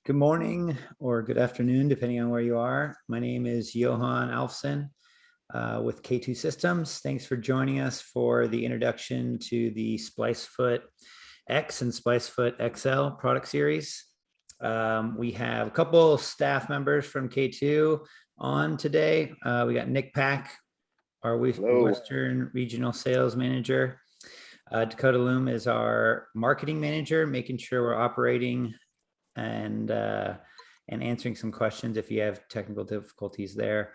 Good morning or good afternoon, depending on where you are. My name is Johan Alfsen with K2 Systems. Thanks for joining us for the introduction to the Splice Foot X and Splice Foot XL product series. We have a couple staff members from K2 on today. We got Nick Pack, our Western Regional Sales Manager. Dakota Loom is our marketing manager, making sure we're operating and answering some questions if you have technical difficulties there.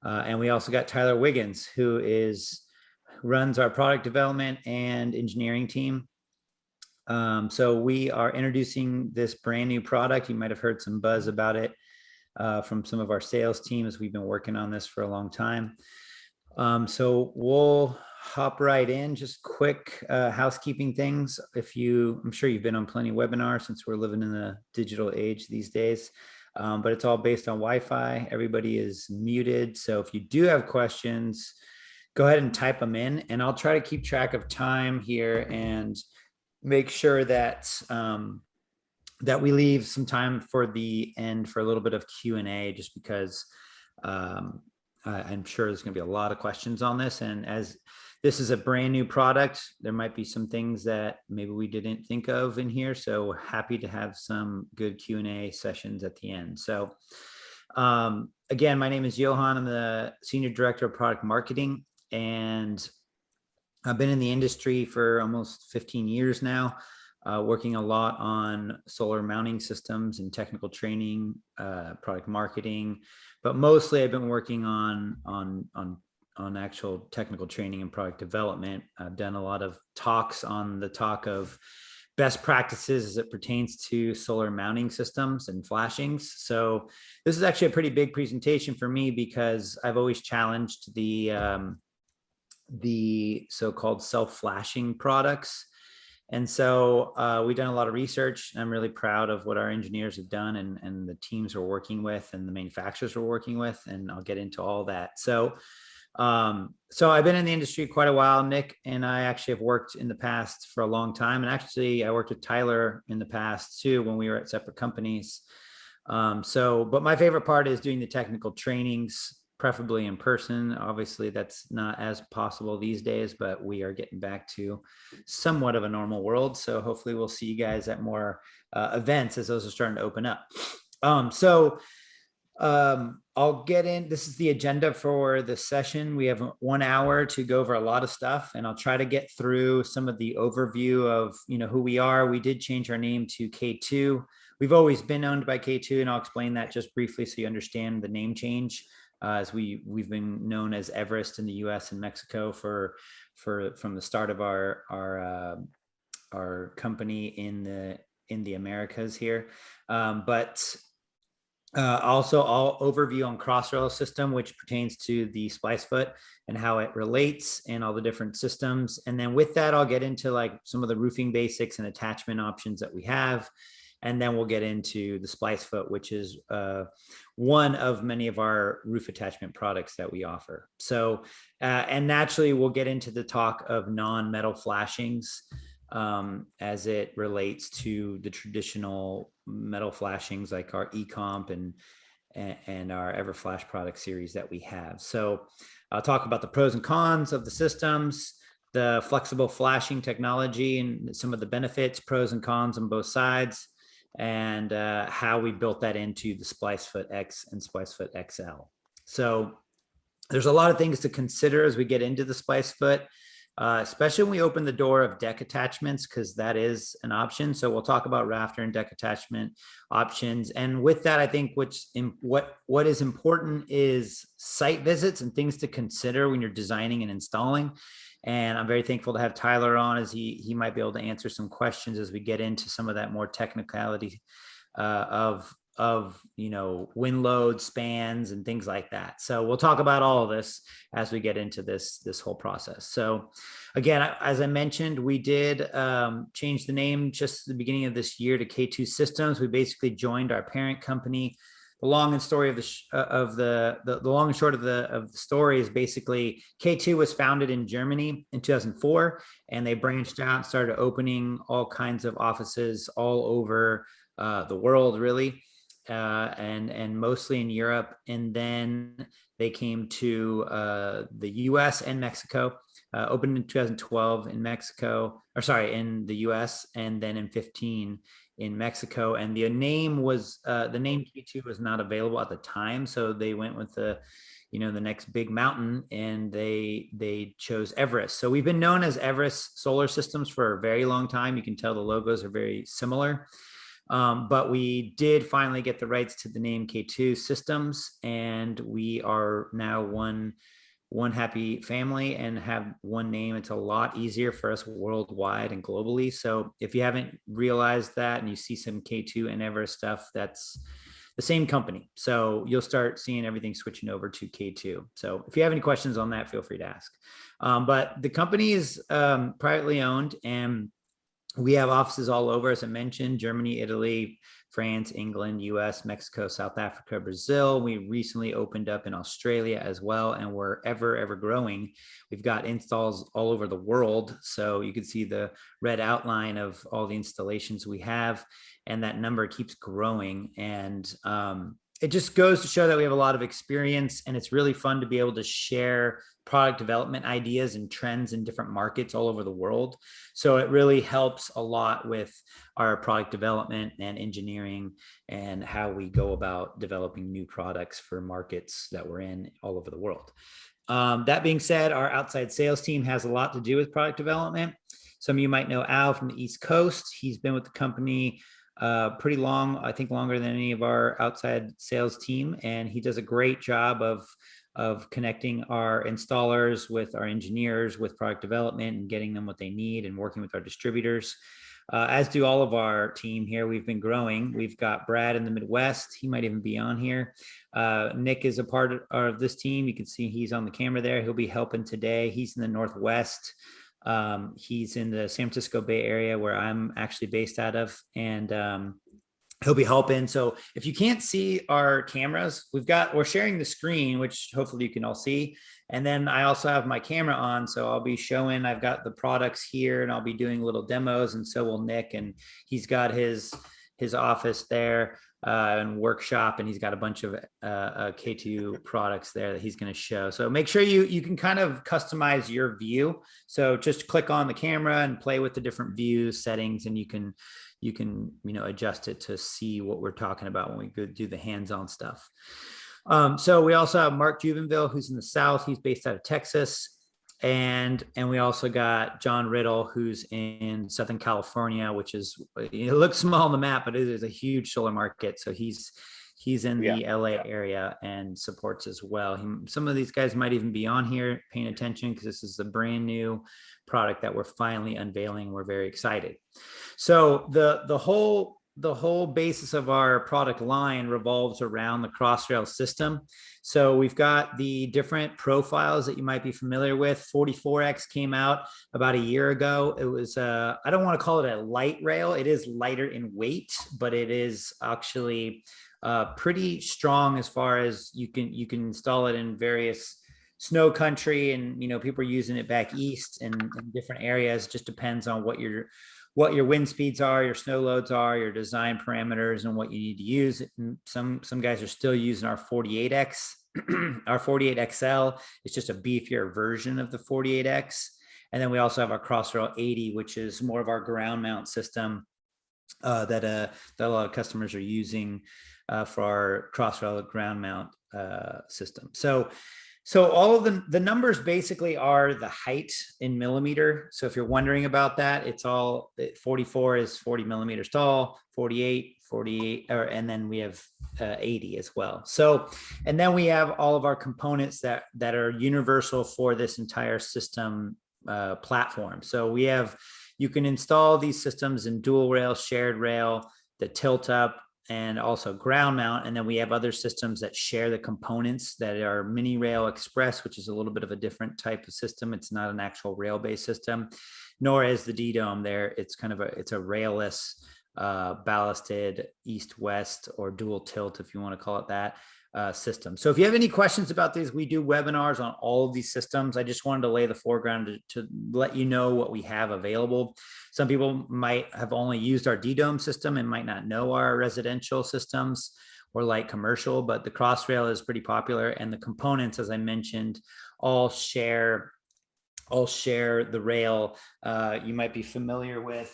And we also got Tyler Wiggins, who runs our product development and engineering team. So we are introducing this brand new product. You might have heard some buzz about it from some of our sales teams. We've been working on this for a long time. So we'll hop right in. Just quick housekeeping things. I'm sure you've been on plenty of webinars since we're living in the digital age these days, but it's all based on Wi-Fi. Everybody is muted. So if you do have questions, go ahead and type them in, and I'll try to keep track of time here and make sure that that we leave some time for the end for a little bit of Q&A, just because I'm sure there's going to be a lot of questions on this. And as this is a brand new product, there might be some things that maybe we didn't think of in here. So happy to have some good Q&A sessions at the end. So again, my name is Johan. I'm the Senior Director of Product Marketing, and I've been in the industry for almost 15 years now, working a lot on solar mounting systems and technical training, product marketing, but mostly I've been working on actual technical training and product development. I've done a lot of talks on the talk of best practices as it pertains to solar mounting systems and flashings. So this is actually a pretty big presentation for me, because I've always challenged the so-called self-flashing products. And so we've done a lot of research. I'm really proud of what our engineers have done and the teams we're working with and the manufacturers we're working with, and I'll get into all that. So I've been in the industry quite a while. Nick and I actually have worked in the past for a long time. And actually I worked with Tyler in the past too, when we were at separate companies. But my favorite part is doing the technical trainings, preferably in person. Obviously that's not as possible these days, but we are getting back to somewhat of a normal world. So hopefully we'll see you guys at more events as those are starting to open up. I'll get in. This is the agenda for the session. We have 1 hour to go over a lot of stuff, and I'll try to get through some of the overview of, who we are. We did change our name to K2. We've always been owned by K2, and I'll explain that just briefly so you understand the name change. As we've been known as Everest in the U.S. and Mexico from the start of our company in the Americas here, also all overview on cross-rail system, which pertains to the Splice Foot and how it relates and all the different systems. And then with that, I'll get into like some of the roofing basics and attachment options that we have. And then we'll get into the Splice Foot, which is one of many of our roof attachment products that we offer. So, and naturally, we'll get into the talk of non-metal flashings as it relates to the traditional metal flashings like our eComp and our EverFlash product series that we have. So I'll talk about the pros and cons of the systems, the flexible flashing technology and some of the benefits, pros and cons on both sides, and how we built that into the Splice Foot X and Splice Foot XL. So there's a lot of things to consider as we get into the Splice Foot, especially when we open the door of deck attachments, because that is an option. So we'll talk about Rafter and deck attachment options. And with that, I think what is important is site visits and things to consider when you're designing and installing. And I'm very thankful to have Tyler on, as he might be able to answer some questions as we get into some of that more technicality of wind load spans and things like that. So we'll talk about all of this as we get into this whole process. So again, as I mentioned, we did change the name just at the beginning of this year to K2 Systems. We basically joined our parent company. The long and story of the long and short of the story is basically K2 was founded in Germany in 2004, and they branched out and started opening all kinds of offices all over the world, really. and mostly in Europe. And then they came to the US and Mexico, opened in 2012 in Mexico, or sorry, in the US, and then in 15 in Mexico. And the name K2 was not available at the time. So they went with the next big mountain, and they chose Everest. So we've been known as Everest Solar Systems for a very long time. You can tell the logos are very similar. But we did finally get the rights to the name K2 Systems, and we are now one happy family and have one name. It's a lot easier for us worldwide and globally. So if you haven't realized that and you see some K2 and Everest stuff, that's the same company. So you'll start seeing everything switching over to K2. So if you have any questions on that, feel free to ask. But the company is privately owned, and we have offices all over, as I mentioned: Germany, Italy, France, England, US, Mexico, South Africa, Brazil. We recently opened up in Australia as well, and we're ever growing. We've got installs all over the world. So you can see the red outline of all the installations we have, and that number keeps growing. And it just goes to show that we have a lot of experience, and it's really fun to be able to share product development ideas and trends in different markets all over the world. So it really helps a lot with our product development and engineering and how we go about developing new products for markets that we're in all over the world. That being said, our outside sales team has a lot to do with product development. Some of you might know Al from the East Coast. He's been with the company pretty long, I think longer than any of our outside sales team. And he does a great job of connecting our installers with our engineers with product development and getting them what they need, and working with our distributors. As do all of our team here. We've been growing. We've got Brad in the Midwest. He might even be on here. Nick is a part of this team. You can see he's on the camera there. He'll be helping today. He's in the Northwest. He's in the San Francisco Bay Area, where I'm actually based out of, and he'll be helping. So if you can't see our cameras, we're sharing the screen, which hopefully you can all see. And then I also have my camera on, so I'll be showing, I've got the products here, and I'll be doing little demos, and so will Nick, and he's got his office there and workshop, and he's got a bunch of K2 products there that he's going to show. So make sure you can kind of customize your view. So just click on the camera and play with the different views settings, and you can adjust it to see what we're talking about when we go do the hands-on stuff. So we also have Mark Juvenville, who's in the South. He's based out of Texas. And we also got John Riddle, who's in Southern California, which is, it looks small on the map, but it is a huge solar market. So he's in the LA area and supports as well. Some of these guys might even be on here paying attention, because this is a brand new product that we're finally unveiling. We're very excited. So the whole basis of our product line revolves around the Crossrail system. So we've got the different profiles that you might be familiar with. 44X came out about a year ago. It was, I don't want to call it a light rail. It is lighter in weight, but it is actually pretty strong as far as you can install it in various snow country, and people are using it back east and in different areas. It just depends on what your wind speeds are, your snow loads are, your design parameters, and what you need to use. And some guys are still using our 48X. Our 48 XL is just a beefier version of the 48X. And then we also have our Crossrail 80, which is more of our ground mount system that a lot of customers are using for our Crossrail ground mount system. So all of the numbers basically are the height in millimeter. So if you're wondering about that, it's all 44 is 40 millimeters tall, 48, and then we have 80 as well. So, and then we have all of our components that are universal for this entire system platform. So you can install these systems in dual rail, shared rail, the tilt up, and also ground mount. And then we have other systems that share the components that are mini rail express, which is a little bit of a different type of system. It's not an actual rail based system, nor is the D-Dome there. It's a railless, ballasted east west or dual tilt, if you want to call it that, system. So if you have any questions about these, we do webinars on all of these systems. I just wanted to lay the foreground to let you know what we have available. Some people might have only used our D-Dome system and might not know our residential systems. or light commercial, but the Crossrail is pretty popular. And the components, as I mentioned, all share the rail. You might be familiar with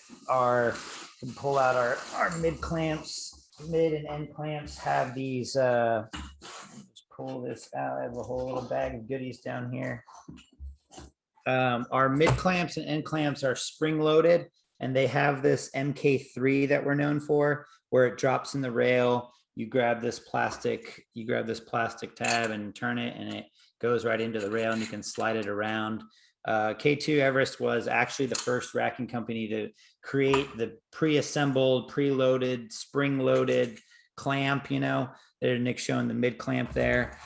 pull out our mid clamps, mid and end clamps have these, just pull this out. I have a whole little bag of goodies down here. Our mid clamps and end clamps are spring loaded, and they have this MK3 that we're known for, where it drops in the rail. You grab this plastic tab and turn it, and it goes right into the rail, and you can slide it around. K2 Everest was actually the first racking company to create the pre-assembled, preloaded, spring-loaded clamp. There, Nick showing the mid clamp there.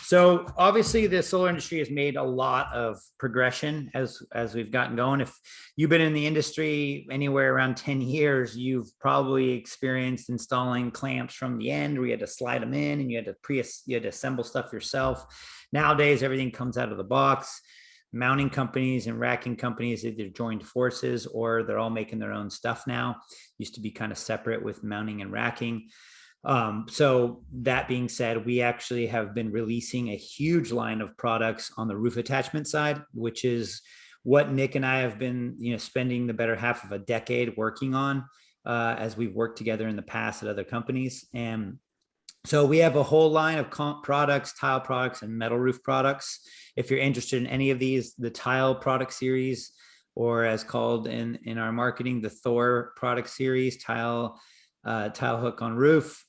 So obviously the solar industry has made a lot of progression as we've gotten going. If you've been in the industry anywhere around 10 years, you've probably experienced installing clamps from the end where you had to slide them in and you had to assemble stuff yourself. Nowadays, everything comes out of the box. Mounting companies and racking companies either joined forces or they're all making their own stuff now. Used to be kind of separate with mounting and racking. So that being said, we actually have been releasing a huge line of products on the roof attachment side, which is what Nick and I have been, spending the better half of a decade working on, as we've worked together in the past at other companies. And so we have a whole line of comp products, tile products, and metal roof products. If you're interested in any of these, the tile product series, or as called in our marketing, the Thor product series, tile hook on roof.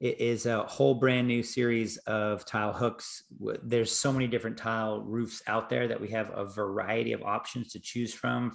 It is a whole brand new series of tile hooks. There's so many different tile roofs out there that we have a variety of options to choose from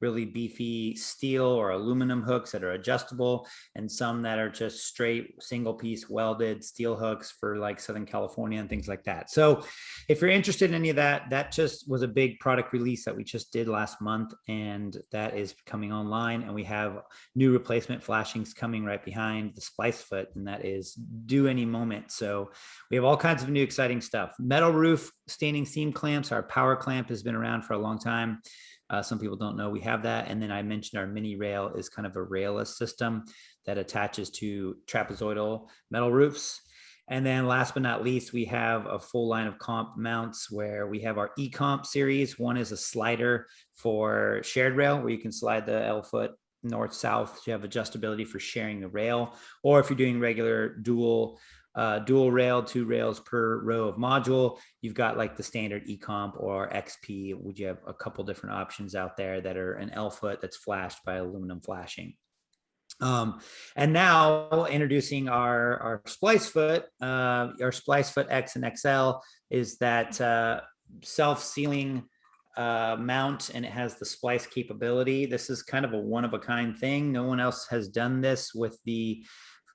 really beefy steel or aluminum hooks that are adjustable, and some that are just straight single piece welded steel hooks for like Southern California and things like that. So if you're interested in any of that, that just was a big product release that we just did last month, and that is coming online. And we have new replacement flashings coming right behind the Splice Foot, and that is due any moment. So we have all kinds of new exciting stuff. Metal roof standing seam clamps. Our power clamp has been around for a long time. Some people don't know we have that. And then I mentioned our mini rail is kind of a railless system that attaches to trapezoidal metal roofs. And then last but not least, we have a full line of comp mounts where we have our e-comp series. One is a slider for shared rail where you can slide the L foot north south, so you have adjustability for sharing the rail. Or if you're doing regular dual rail, 2 rails per row of module, you've got like the standard e-comp or XP, which you have a couple different options out there that are an L foot that's flashed by aluminum flashing. And now introducing our Splice Foot, our Splice Foot X and XL is that self-sealing mount, and it has the splice capability. This is kind of a one-of-a-kind thing. No one else has done this with the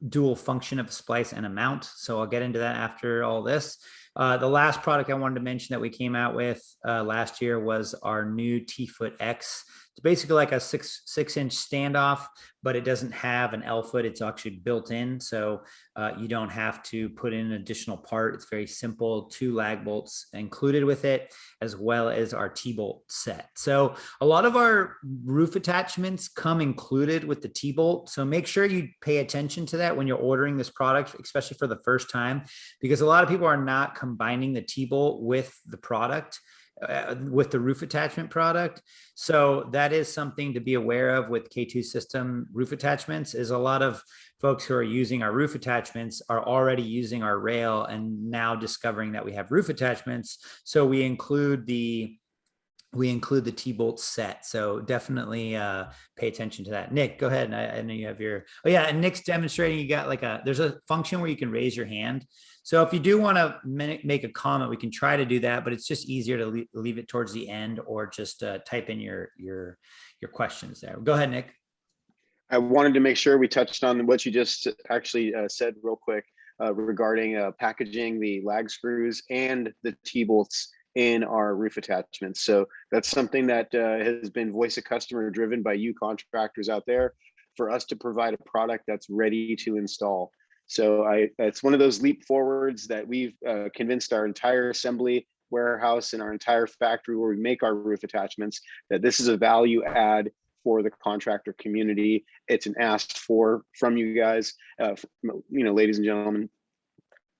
dual function of a splice and a mount. So I'll get into that after all this. The last product I wanted to mention that we came out with last year was our new T-Foot X. It's basically like a six-inch standoff, but it doesn't have an L foot. It's actually built in, so you don't have to put in an additional part. It's very simple. 2 lag bolts included with it, as well as our T-bolt set. So a lot of our roof attachments come included with the T-bolt. So make sure you pay attention to that when you're ordering this product, especially for the first time, because a lot of people are not combining the T-bolt with the product. With the roof attachment product. So that is something to be aware of with K2 system roof attachments, is a lot of folks who are using our roof attachments are already using our rail and now discovering that we have roof attachments. So we include the T-bolt set. So definitely pay attention to that. Nick, go ahead. And I know you have your, and Nick's demonstrating, you got like there's a function where you can raise your hand. So if you do want to make a comment, we can try to do that, but it's just easier to leave it towards the end, or just type in your questions there. Go ahead, Nick. I wanted to make sure we touched on what you just actually said real quick regarding packaging the lag screws and the T-bolts in our roof attachments. So that's something that has been voice of customer driven by you contractors out there, for us to provide a product that's ready to install. So it's one of those leap forwards that we've convinced our entire assembly warehouse and our entire factory where we make our roof attachments that this is a value add for the contractor community. It's an asked for from you guys, ladies and gentlemen.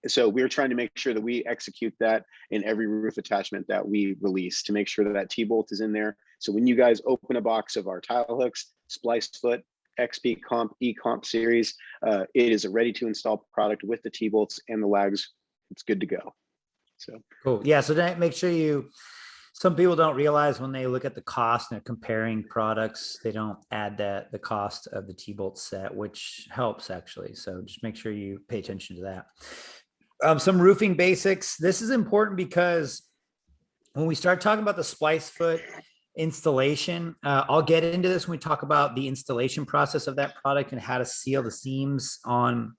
So we're trying to make sure that we execute that in every roof attachment that we release, to make sure that that T-bolt is in there. So when you guys open a box of our tile hooks, Splice Foot XP Comp E-Comp series, it is a ready to install product with the T-bolts and the lags. It's good to go. So cool. Yeah. So make sure some people don't realize when they look at the cost and they're comparing products, they don't add the cost of the T-bolt set, which helps actually. So just make sure you pay attention to that. Some roofing basics. This is important because when we start talking about the Splice Foot installation, I'll get into this when we talk about the installation process of that product and how to seal the seams on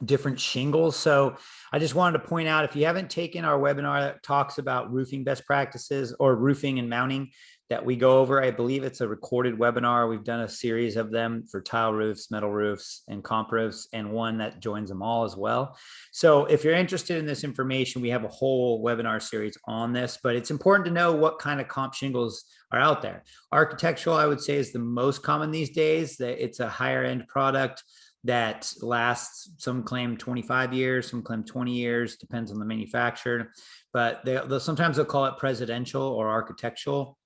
different shingles. So I just wanted to point out, if you haven't taken our webinar that talks about roofing best practices or roofing and mounting that we go over, I believe it's a recorded webinar. We've done a series of them for tile roofs, metal roofs, and comp roofs, and one that joins them all as well. So if you're interested in this information, we have a whole webinar series on this, but it's important to know what kind of comp shingles are out there. Architectural, I would say, is the most common these days. That it's a higher end product that lasts, some claim 25 years, some claim 20 years, depends on the manufacturer, but sometimes they'll call it presidential or architectural.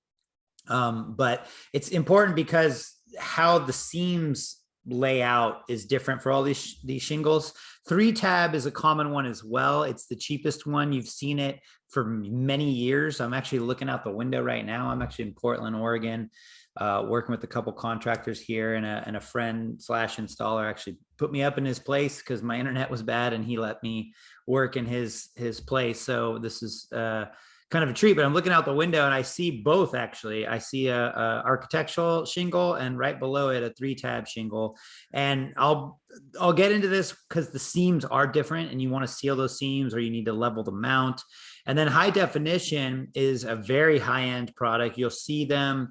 But it's important because how the seams lay out is different for all these shingles. 3-tab is a common one as well. It's the cheapest one. You've seen it for many years. I'm actually looking out the window right now. I'm actually in Portland, Oregon, working with a couple contractors here, and a friend / installer actually put me up in his place because my internet was bad, and he let me work in his place. So this is kind of a treat. But I'm looking out the window and I see both. Actually, I see a architectural shingle, and right below it a 3-tab shingle. And I'll get into this because the seams are different, and you want to seal those seams, or you need to level the mount. And then high definition is a very high-end product. You'll see them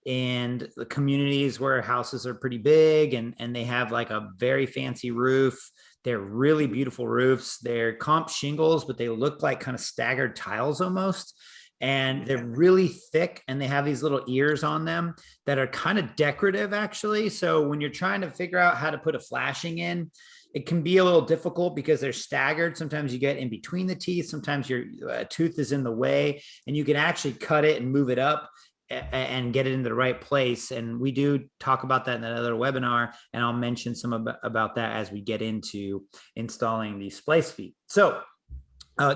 in the communities where houses are pretty big, and they have like a very fancy roof. They're really beautiful roofs. They're comp shingles, but they look like kind of staggered tiles almost. And they're really thick, and they have these little ears on them that are kind of decorative actually. So when you're trying to figure out how to put a flashing in, it can be a little difficult because they're staggered. Sometimes you get in between the teeth. Sometimes your tooth is in the way, and you can actually cut it and move it up and get it into the right place. And we do talk about that in another webinar, and I'll mention some about that as we get into installing these splice feet. So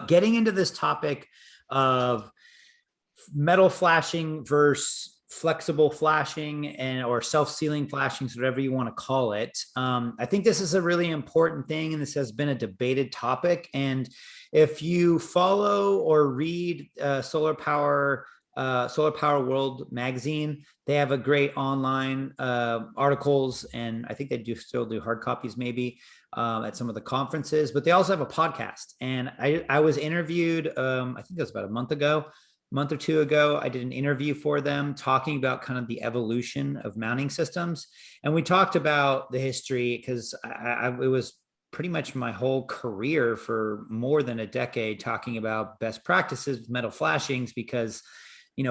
getting into this topic of metal flashing versus flexible flashing or self-sealing flashings, whatever you want to call it. I think this is a really important thing, and this has been a debated topic. And if you follow or read Solar Power World magazine, they have a great online articles, and I think they still do hard copies maybe at some of the conferences, but they also have a podcast. And I was interviewed, I think it was about a month or two ago. I did an interview for them talking about kind of the evolution of mounting systems. And we talked about the history, because it was pretty much my whole career for more than a decade talking about best practices with metal flashings, because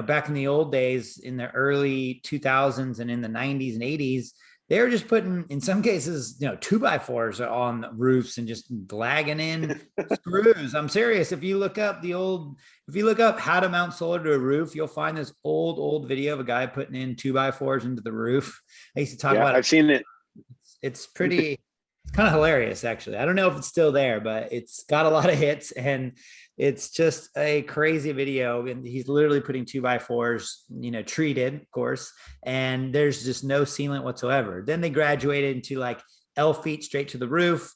back in the old days, in the early 2000s and in the 90s and 80s, they were just putting, in some cases, 2x4s on roofs and just lagging in screws. I'm serious. If you look up how to mount solar to a roof, you'll find this old video of a guy putting in 2x4s into the roof. I used to talk about it. I've seen it. It's pretty, it's kind of hilarious, actually. I don't know if it's still there, but it's got a lot of hits, and it's just a crazy video. And he's literally putting 2x4s, treated, of course, and there's just no sealant whatsoever. Then they graduated into like L feet straight to the roof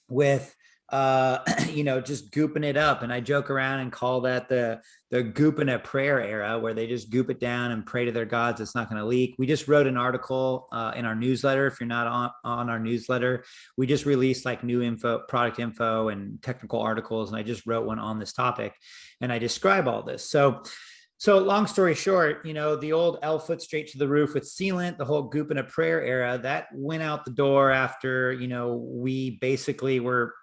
with just gooping it up. And I joke around and call that the gooping a prayer era, where they just goop it down and pray to their gods it's not going to leak. We just wrote an article in our newsletter. If you're not on our newsletter, we just released like new info, product info, and technical articles. And I just wrote one on this topic, and I describe all this. So long story short, the old L foot straight to the roof with sealant, the whole goop and a prayer era, that went out the door after, we basically were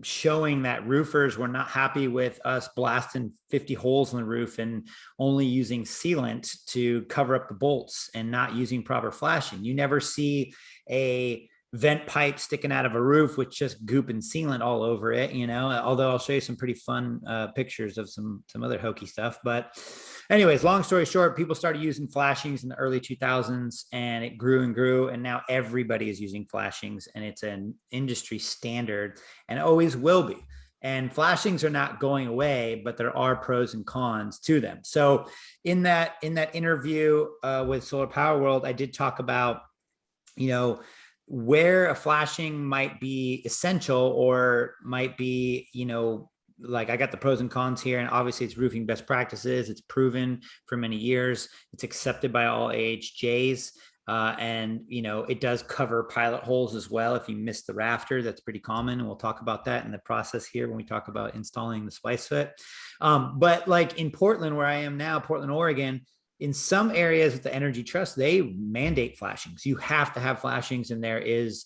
showing that roofers were not happy with us blasting 50 holes in the roof and only using sealant to cover up the bolts and not using proper flashing. You never see a vent pipe sticking out of a roof with just goop and sealant all over it, you know, although I'll show you some pretty fun pictures of some other hokey stuff. But anyways, long story short, people started using flashings in the early 2000s, and it grew and grew, and now everybody is using flashings, and it's an industry standard and always will be. And flashings are not going away, but there are pros and cons to them. So in that interview with Solar Power World, I did talk about, you know, where a flashing might be essential or might be, you know, like I got the pros and cons here, and obviously it's roofing best practices. It's proven for many years. It's accepted by all AHJs. And, you know, it does cover pilot holes as well. If you miss the rafter, that's pretty common. And we'll talk about that in the process here when we talk about installing the Splice Foot. But like in Portland, where I am now, Portland, Oregon, in some areas with the Energy Trust, they mandate flashings. You have to have flashings, and there is,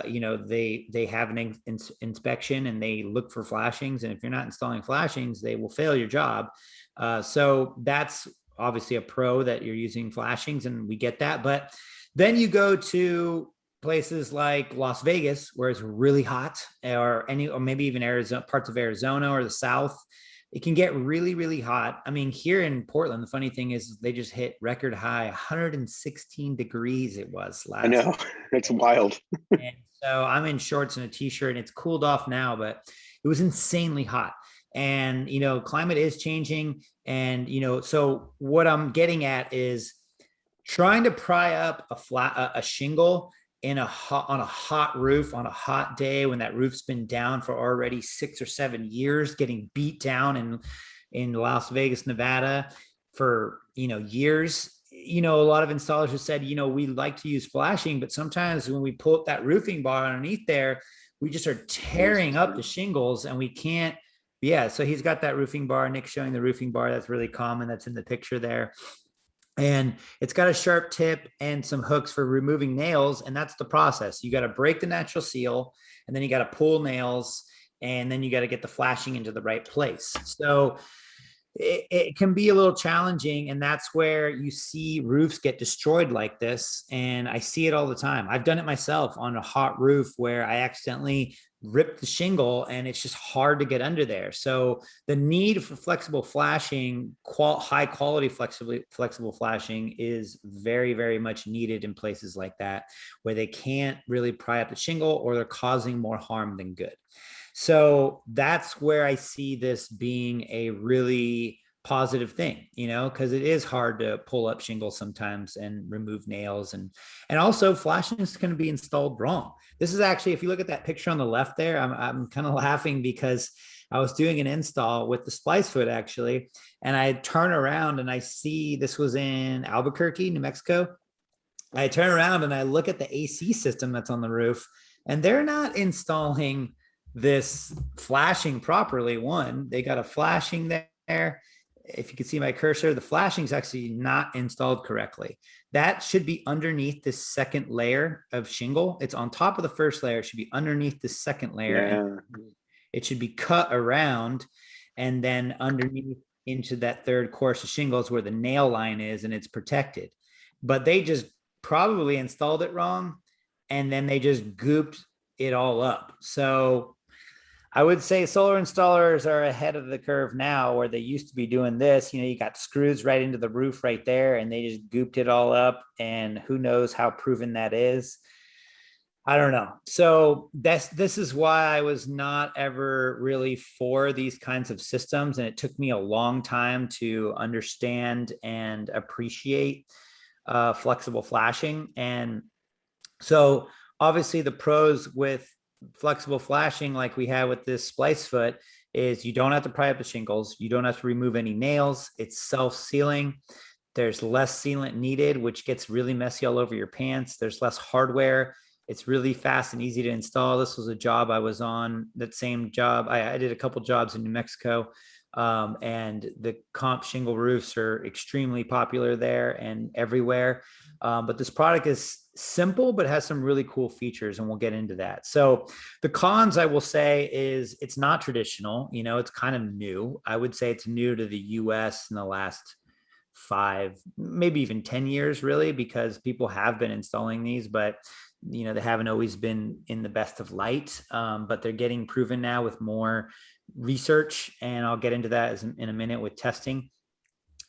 you know, they have an inspection and they look for flashings. And if you're not installing flashings, they will fail your job. So that's obviously a pro that you're using flashings, and we get that. But then you go to places like Las Vegas, where it's really hot, or maybe even Arizona, parts of Arizona or the South. It can get really, really hot. I mean, here in Portland, the funny thing is they just hit record high 116 degrees it was last. I know, it's wild. And so I'm in shorts and a t-shirt, and it's cooled off now, but it was insanely hot. And, you know, climate is changing. And, you know, so what I'm getting at is trying to pry up a shingle on a hot roof on a hot day when that roof's been down for already 6 or 7 years, getting beat down in Las Vegas, Nevada for, you know, years. You know, a lot of installers have said, you know, we like to use flashing, but sometimes when we pull up that roofing bar underneath there, we just are tearing up the shingles, and we can't. Yeah, so he's got that roofing bar. Nick's showing the roofing bar. That's really common. That's in the picture there. And it's got a sharp tip and some hooks for removing nails. And that's the process. You got to break the natural seal, and then you got to pull nails, and then you got to get the flashing into the right place. So it can be a little challenging. And that's where you see roofs get destroyed like this. And I see it all the time. I've done it myself on a hot roof where I accidentally ripped the shingle, and it's just hard to get under there. So the need for flexible flashing, high quality flexible flashing is very, very much needed in places like that, where they can't really pry up the shingle, or they're causing more harm than good. So that's where I see this being a really positive thing, you know, because it is hard to pull up shingles sometimes and remove nails, and also flashing is going to be installed wrong. This is actually, if you look at that picture on the left there, I'm kind of laughing because I was doing an install with the Splice Foot actually, and I turn around and I see this was in Albuquerque, New Mexico. I turn around and I look at the AC system that's on the roof, and they're not installing this flashing properly. One, they got a flashing there. If you can see my cursor, the flashing is actually not installed correctly. That should be underneath this second layer of shingle. It's on top of the first layer. It should be underneath the second layer. Yeah. And it should be cut around, and then underneath into that third course of shingles where the nail line is, and it's protected. But they just probably installed it wrong, and then they just gooped it all up. So I would say solar installers are ahead of the curve now, where they used to be doing this. You know, you got screws right into the roof right there, and they just gooped it all up, and who knows how proven that is. I don't know. So this is why I was not ever really for these kinds of systems. And it took me a long time to understand and appreciate flexible flashing. And so obviously the pros with flexible flashing, like we have with this Splice Foot, is you don't have to pry up the shingles. You don't have to remove any nails. It's self-sealing. There's less sealant needed, which gets really messy all over your pants. There's less hardware. It's really fast and easy to install. This was a job I was on, that same job. I did a couple jobs in New Mexico, and the comp shingle roofs are extremely popular there and everywhere. But this product is simple, but has some really cool features, and we'll get into that. So the cons, I will say, is it's not traditional. You know, it's kind of new. I would say it's new to the US in the last 5, maybe even 10 years, really, because people have been installing these, but you know, they haven't always been in the best of light. But they're getting proven now with more research, and I'll get into that in a minute with testing.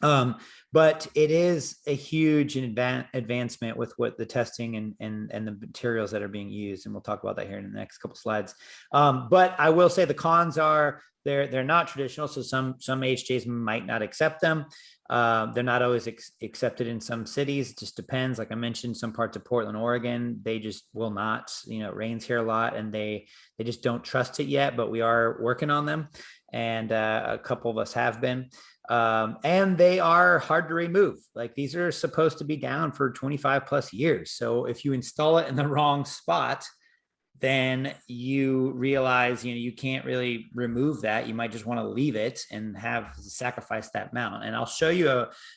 But it is a huge advancement with what the testing and the materials that are being used, and we'll talk about that here in the next couple slides. But I will say the cons are they're not traditional, so some AHJs might not accept them. They're not always accepted in some cities. It just depends. Like I mentioned, some parts of Portland, Oregon, they just will not. You know, it rains here a lot, and they just don't trust it yet. But we are working on them, and a couple of us have been. And they are hard to remove. Like, these are supposed to be down for 25 plus years. So if you install it in the wrong spot, then you realize, you know, you can't really remove that. You might just want to leave it and have sacrifice that mount. And I'll show you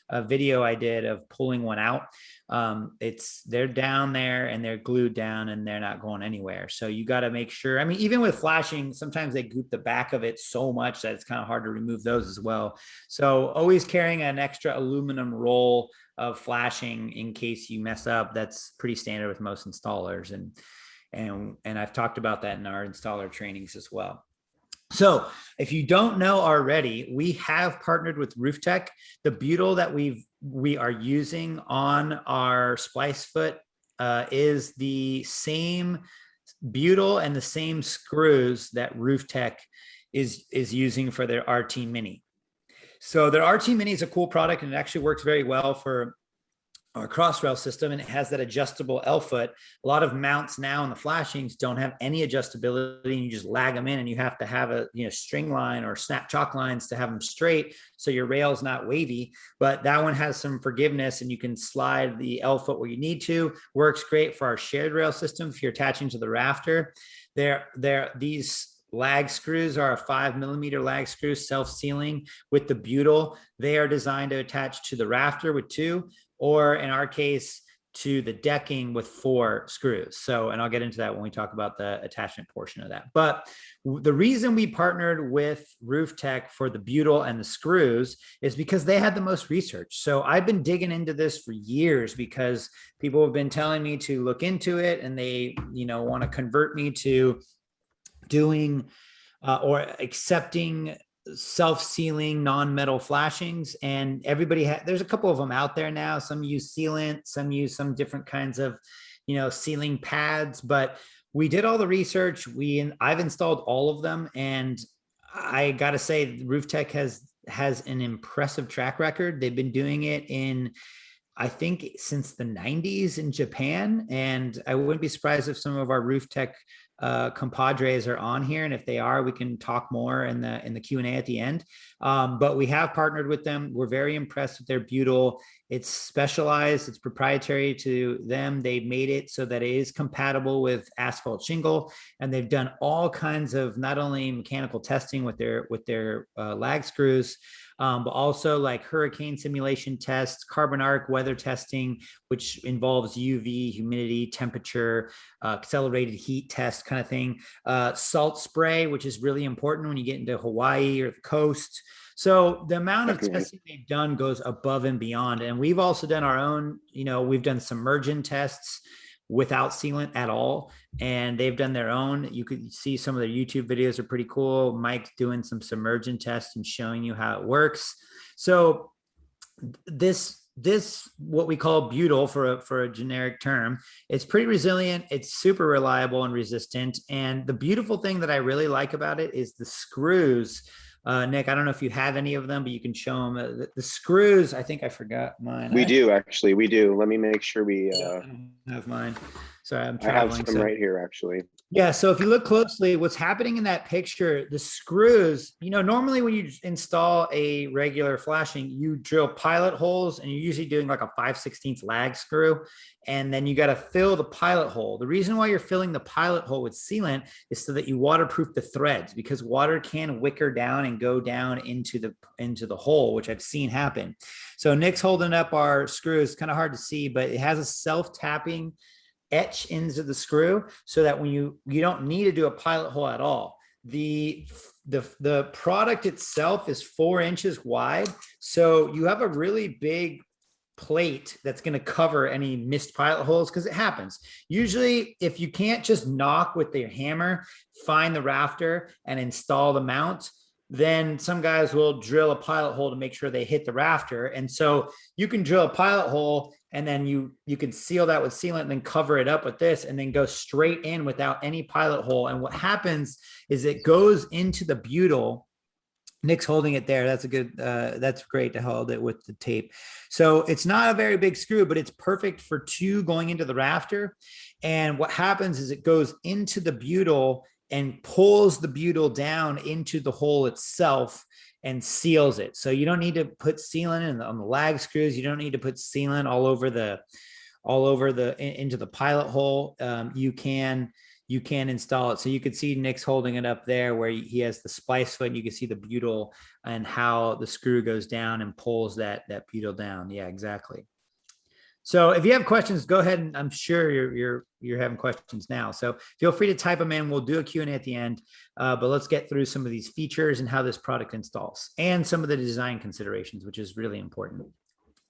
a video I did of pulling one out. They're down there and they're glued down and they're not going anywhere. So you got to make sure. I mean, even with flashing, sometimes they goop the back of it so much that it's kind of hard to remove those as well. So always carrying an extra aluminum roll of flashing in case you mess up. That's pretty standard with most installers. And I've talked about that in our installer trainings as well. So if you don't know already, we have partnered with Rooftech. The butyl that we are using on our Splice Foot is the same butyl and the same screws that Rooftech is using for their RT Mini. So their RT Mini is a cool product, and it actually works very well for our crossrail system, and it has that adjustable L foot. A lot of mounts now in the flashings don't have any adjustability, and you just lag them in, and you have to have a string line or snap chalk lines to have them straight so your rail is not wavy. But that one has some forgiveness, and you can slide the L foot where you need to. Works great for our shared rail system if you're attaching to the rafter. These lag screws are a 5mm lag screw, self-sealing with the butyl. They are designed to attach to the rafter with 2, or in our case, to the decking with 4 screws. So, and I'll get into that when we talk about the attachment portion of that. But the reason we partnered with Rooftech for the butyl and the screws is because they had the most research. So I've been digging into this for years because people have been telling me to look into it, and they, want to convert me to doing or accepting self-sealing non-metal flashings. And there's a couple of them out there now. Some use sealant, some use some different kinds of sealing pads, but we did all the research. I've installed all of them, and I gotta say Rooftech has an impressive track record. They've been doing it I think since the 90s in Japan, and I wouldn't be surprised if some of our Rooftech compadres are on here, and if they are, we can talk more in the Q&A at the end. But we have partnered with them. We're very impressed with their butyl. It's specialized, it's proprietary to them. They've made it so that it is compatible with asphalt shingle, and they've done all kinds of not only mechanical testing with their lag screws, but also like hurricane simulation tests, carbon arc weather testing, which involves UV, humidity, temperature, accelerated heat test kind of thing, salt spray, which is really important when you get into Hawaii or the coast. So the amount of testing they've done goes above and beyond. And we've also done our own, we've done submersion tests without sealant at all, and they've done their own. You could see some of their YouTube videos are pretty cool. Mike's doing some submersion tests and showing you how it works. So this what we call butyl for a generic term, it's pretty resilient, it's super reliable and resistant. And the beautiful thing that I really like about it is the screws. Nick, I don't know if you have any of them, but you can show them. The screws, I think I forgot mine. We do. Let me make sure we I don't have mine. Sorry, I'm I have traveling. some right here, actually. Yeah, so if you look closely, what's happening in that picture, the screws, normally when you install a regular flashing, you drill pilot holes, and you're usually doing like a 5/16 lag screw, and then you got to fill the pilot hole. The reason why you're filling the pilot hole with sealant is so that you waterproof the threads, because water can wicker down and go down into the hole, which I've seen happen. So Nick's holding up our screws, kind of hard to see, but it has a self-tapping etch into the screw so that when you don't need to do a pilot hole at all. The product itself is 4 inches wide. So you have a really big plate that's going to cover any missed pilot holes, because it happens. Usually, if you can't just knock with your hammer, find the rafter and install the mount, then some guys will drill a pilot hole to make sure they hit the rafter. And so you can drill a pilot hole and then you can seal that with sealant and then cover it up with this and then go straight in without any pilot hole. And what happens is it goes into the butyl. Nick's holding it there. That's a good, that's great to hold it with the tape. So it's not a very big screw, but it's perfect for 2 going into the rafter. And what happens is it goes into the butyl and pulls the butyl down into the hole itself and seals it. So you don't need to put sealant on the lag screws. You don't need to put sealant all over into the pilot hole. You can install it. So you could see Nick's holding it up there where he has the splice foot, and you can see the butyl and how the screw goes down and pulls that butyl down. Yeah, exactly. So if you have questions, go ahead, and I'm sure you're having questions now. So feel free to type them in. We'll do a Q&A at the end, but let's get through some of these features and how this product installs and some of the design considerations, which is really important.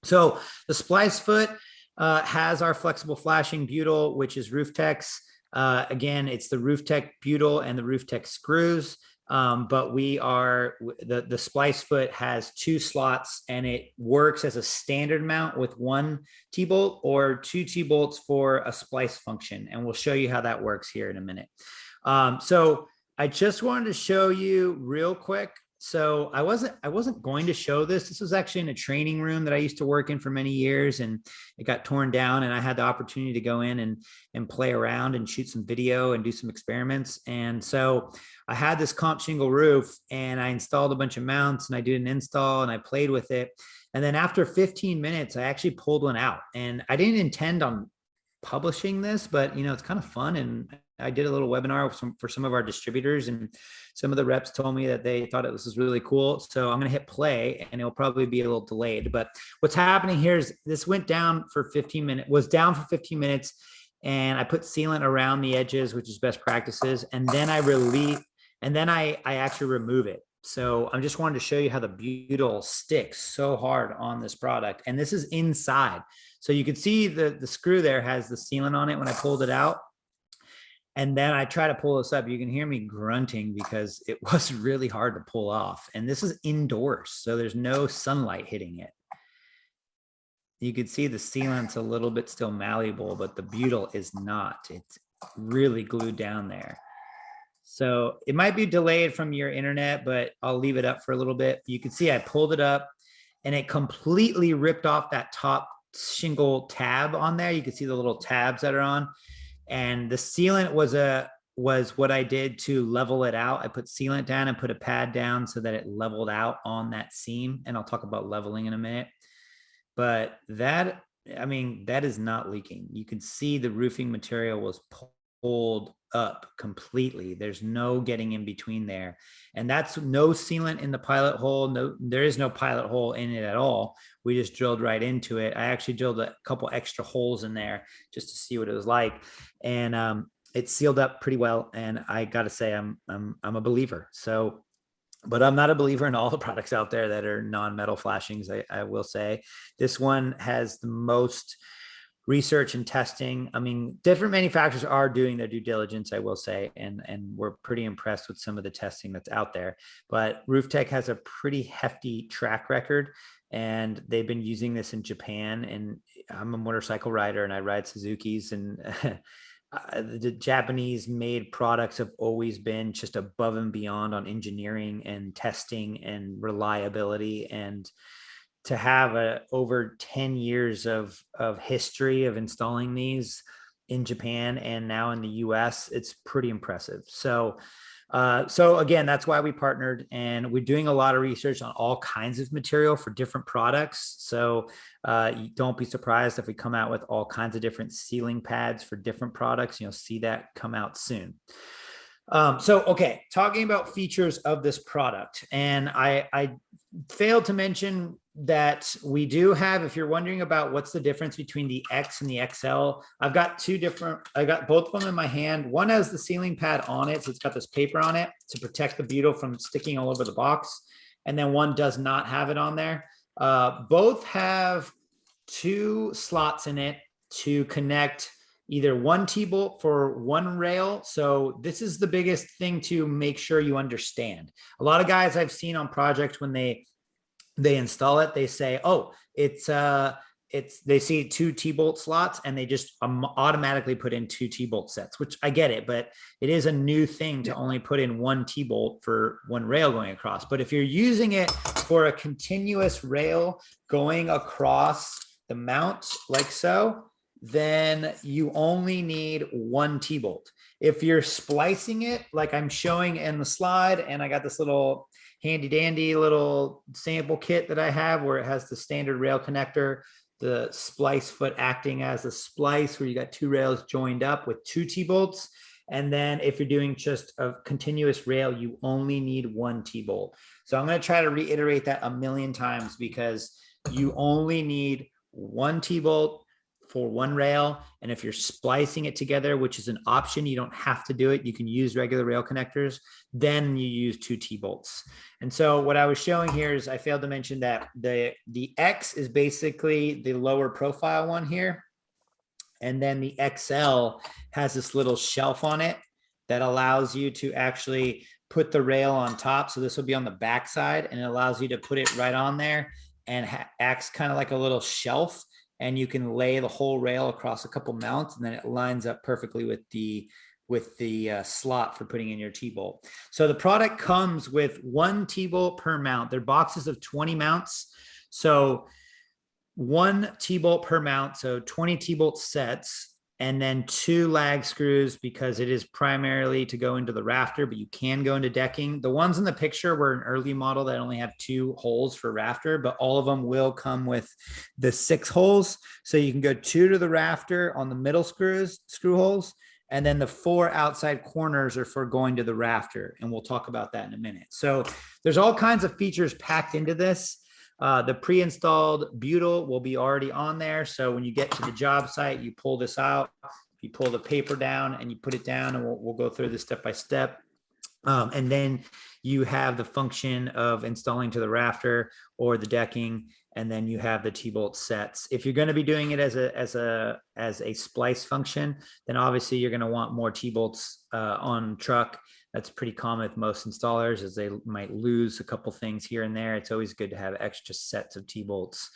So the Splice Foot has our flexible flashing butyl, which is Rafter's. Again, it's the Rafter butyl and the Rafter screws. But the Splice Foot has 2 slots, and it works as a standard mount with 1 T-bolt or 2 T-bolts for a splice function. And we'll show you how that works here in a minute. So I just wanted to show you real quick. So I wasn't going to show this. This was actually in a training room that I used to work in for many years, and it got torn down, and I had the opportunity to go in and play around and shoot some video and do some experiments. And so I had this comp shingle roof, and I installed a bunch of mounts, and I did an install, and I played with it. And then after 15 minutes, I actually pulled one out, and I didn't intend on publishing this, but it's kind of fun. And I did a little webinar for some of our distributors, and some of the reps told me that they thought this was really cool. So I'm going to hit play, and it'll probably be a little delayed. But what's happening here is this was down for 15 minutes, and I put sealant around the edges, which is best practices. And then I actually remove it. So I just wanted to show you how the butyl sticks so hard on this product. And this is inside. So you can see the screw there has the sealant on it when I pulled it out. And then I try to pull this up. You can hear me grunting because it was really hard to pull off. And this is indoors, so there's no sunlight hitting it. You can see the sealant's a little bit still malleable, but the butyl is not. It's really glued down there. So it might be delayed from your internet, but I'll leave it up for a little bit. You can see I pulled it up, and it completely ripped off that top shingle tab on there. You can see the little tabs that are on. And the sealant was what I did to level it out. I put sealant down and put a pad down so that it leveled out on that seam. And I'll talk about leveling in a minute. But that is not leaking. You can see the roofing material was pulled up completely. There's no getting in between there. And that's no sealant in the pilot hole. No, there is no pilot hole in it at all. We just drilled right into it. I actually drilled a couple extra holes in there just to see what it was like. And it sealed up pretty well. And I got to say, I'm a believer. So, but I'm not a believer in all the products out there that are non-metal flashings. I will say this one has the most research and testing. I mean, different manufacturers are doing their due diligence, I will say, and we're pretty impressed with some of the testing that's out there. But Rooftech has a pretty hefty track record, and they've been using this in Japan. And I'm a motorcycle rider, and I ride Suzuki's, and the Japanese made products have always been just above and beyond on engineering and testing and reliability. And to have over 10 years of history of installing these in Japan and now in the US, it's pretty impressive. So again, that's why we partnered, and we're doing a lot of research on all kinds of material for different products. So don't be surprised if we come out with all kinds of different sealing pads for different products. You'll see that come out soon. Okay, talking about features of this product, and I failed to mention that we do have, if you're wondering about what's the difference between the X and the XL, I've got I got both of them in my hand. One has the ceiling pad on it, so it's got this paper on it to protect the butyl from sticking all over the box. And then one does not have it on there. Both have 2 slots in it to connect either one T-bolt for one rail. So this is the biggest thing to make sure you understand. A lot of guys I've seen on projects, when they install it, they say, oh, they see 2 T-bolt slots and they just automatically put in 2 T-bolt sets, which I get it, but it is a new thing to only put in 1 T-bolt for one rail going across. But if you're using it for a continuous rail going across the mount like so, then you only need 1 T-bolt. If you're splicing it like I'm showing in the slide, and I got this little handy dandy little sample kit that I have where it has the standard rail connector, the splice foot acting as a splice where you got 2 rails joined up with 2 T-bolts. And then if you're doing just a continuous rail, you only need 1 T-bolt. So I'm going to try to reiterate that a million times, because you only need 1 T-bolt for 1 rail. And if you're splicing it together, which is an option, you don't have to do it, you can use regular rail connectors, then you use 2 T-bolts. And so what I was showing here is, I failed to mention that the X is basically the lower profile one here. And then the XL has this little shelf on it that allows you to actually put the rail on top. So this will be on the back side, and it allows you to put it right on there, and acts kind of like a little shelf. And you can lay the whole rail across a couple mounts, and then it lines up perfectly with the slot for putting in your T-bolt. So the product comes with 1 T-bolt per mount. They're boxes of 20 mounts. So 1 T-bolt per mount, so 20 T-bolt sets, and then 2 lag screws, because it is primarily to go into the rafter, but you can go into decking. The ones in the picture were an early model that only have 2 holes for rafter, but all of them will come with the 6 holes. So you can go 2 to the rafter on the middle screw holes, and then the 4 outside corners are for going to the rafter. And we'll talk about that in a minute. So there's all kinds of features packed into this. The pre-installed butyl will be already on there. So when you get to the job site, you pull this out, you pull the paper down and you put it down, and we'll go through this step by step. And then you have the function of installing to the rafter or the decking, and then you have the T-bolt sets. If you're going to be doing it as a splice function, then obviously you're going to want more T-bolts on truck. That's pretty common with most installers, as they might lose a couple things here and there. It's always good to have extra sets of T-bolts.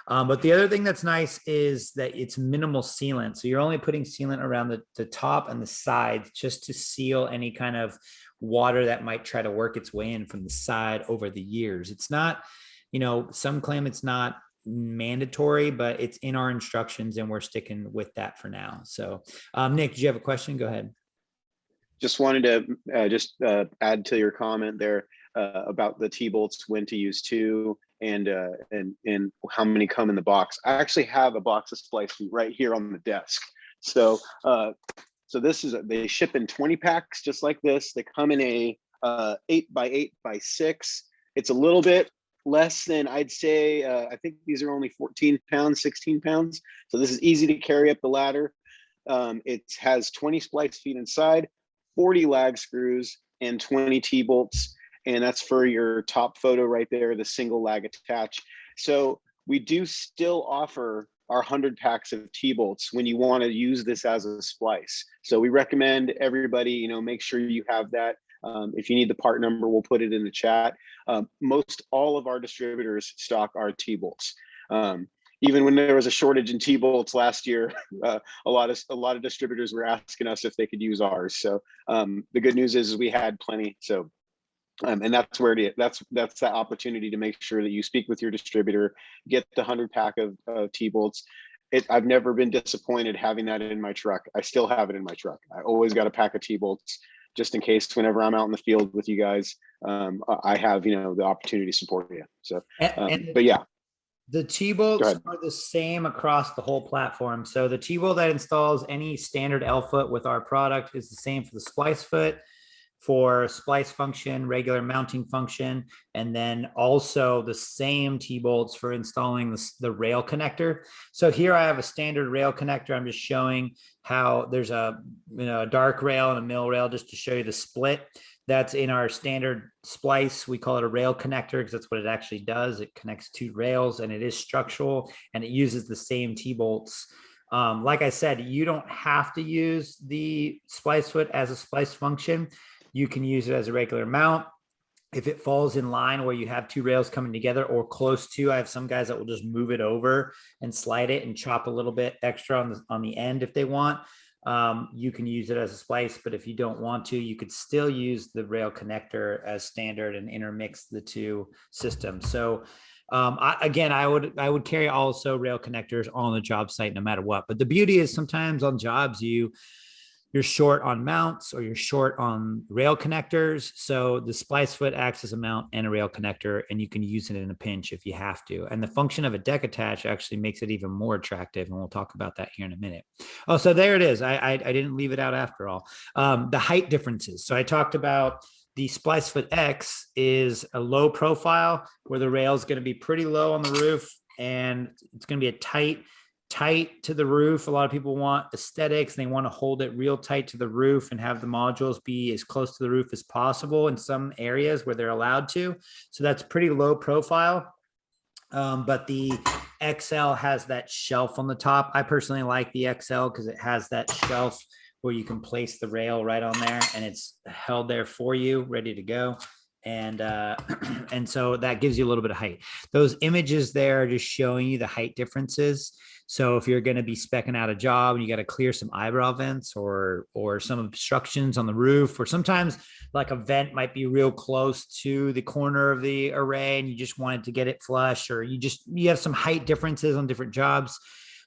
But the other thing that's nice is that it's minimal sealant. So you're only putting sealant around the top and the sides, just to seal any kind of water that might try to work its way in from the side over the years. It's not, some claim it's not mandatory, but it's in our instructions, and we're sticking with that for now. So Nick, do you have a question? Go ahead. Just wanted to add to your comment there about the T-bolts, when to use 2, and how many come in the box. I actually have a box of splice feet right here on the desk. So this is they ship in 20 packs just like this. They come in a 8x8x6. It's a little bit less than, I'd say, I think these are only 14 pounds, 16 pounds. So this is easy to carry up the ladder. It has 20 splice feet inside, 40 lag screws, and 20 T-bolts. And that's for your top photo right there, the single lag attach. So we do still offer our 100 packs of T-bolts when you want to use this as a splice. So we recommend everybody, make sure you have that. If you need the part number, we'll put it in the chat. Most all of our distributors stock our T-bolts. Even when there was a shortage in T-bolts last year, a lot of distributors were asking us if they could use ours. So the good news is we had plenty. So and that's where that's that opportunity to make sure that you speak with your distributor, get the 100 pack of T-bolts. I've never been disappointed having that in my truck. I still have it in my truck. I always got a pack of T-bolts just in case whenever I'm out in the field with you guys, I have the opportunity to support you. So, but yeah. The T-bolts are the same across the whole platform. So the T-bolt that installs any standard L foot with our product is the same for the Splice foot, for splice function, regular mounting function, and then also the same T-bolts for installing the rail connector. So here I have a standard rail connector. I'm just showing how there's a dark rail and a mill rail just to show you the split. That's in our standard splice. We call it a rail connector because that's what it actually does. It connects two rails and it is structural and it uses the same T-bolts. Like I said, you don't have to use the splice foot as a splice function. You can use it as a regular mount. If it falls in line where you have two rails coming together or close to, I have some guys that will just move it over and slide it and chop a little bit extra on the end if they want. You can use it as a splice, but if you don't want to, you could still use the rail connector as standard and intermix the two systems. So I would carry also rail connectors on the job site no matter what. But the beauty is sometimes on jobs you're short on mounts or you're short on rail connectors. So the splice foot acts as a mount and a rail connector, and you can use it in a pinch if you have to. And the function of a deck attach actually makes it even more attractive. And we'll talk about that here in a minute. Oh, so there it is. I didn't leave it out after all. The height differences. So I talked about the Splice Foot X is a low profile where the rail is going to be pretty low on the roof and it's going to be a tight to the roof. A lot of people want aesthetics. They want to hold it real tight to the roof and have the modules be as close to the roof as possible in some areas where they're allowed to. So that's pretty low profile. But the XL has that shelf on the top. I personally like the XL because it has that shelf where you can place the rail right on there and it's held there for you, ready to go. And and so that gives you a little bit of height. Those images there are just showing you the height differences. So if you're going to be speccing out a job and you got to clear some eyebrow vents or some obstructions on the roof, or sometimes like a vent might be real close to the corner of the array and you just wanted to get it flush, or you have some height differences on different jobs.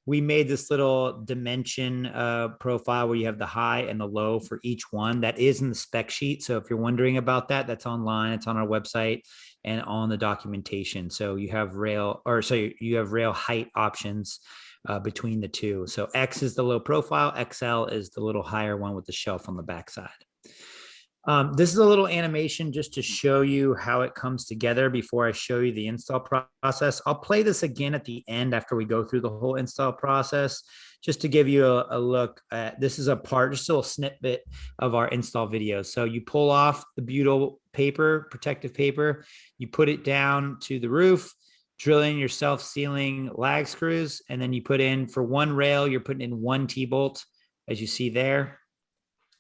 We made this little dimension profile where you have the high and the low for each one. That is in the spec sheet. So if you're wondering about that, that's online. It's on our website and on the documentation. So you have rail height options between the two. So X is the low profile. XL is the little higher one with the shelf on the backside. This is a little animation just to show you how it comes together before I show you the install process. I'll play this again at the end after we go through the whole install process, just to give you a look at, this is just a little snippet of our install video. So you pull off the butyl paper, protective paper, you put it down to the roof, drill in your self-sealing lag screws, and then you put in, for one rail, you're putting in one T-bolt, as you see there,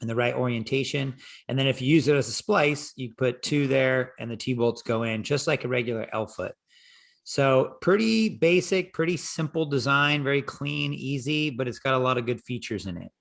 in the right orientation. And then if you use it as a splice, you put two there and the T-bolts go in just like a regular L-foot. So pretty basic, pretty simple design, very clean, easy, but it's got a lot of good features in it.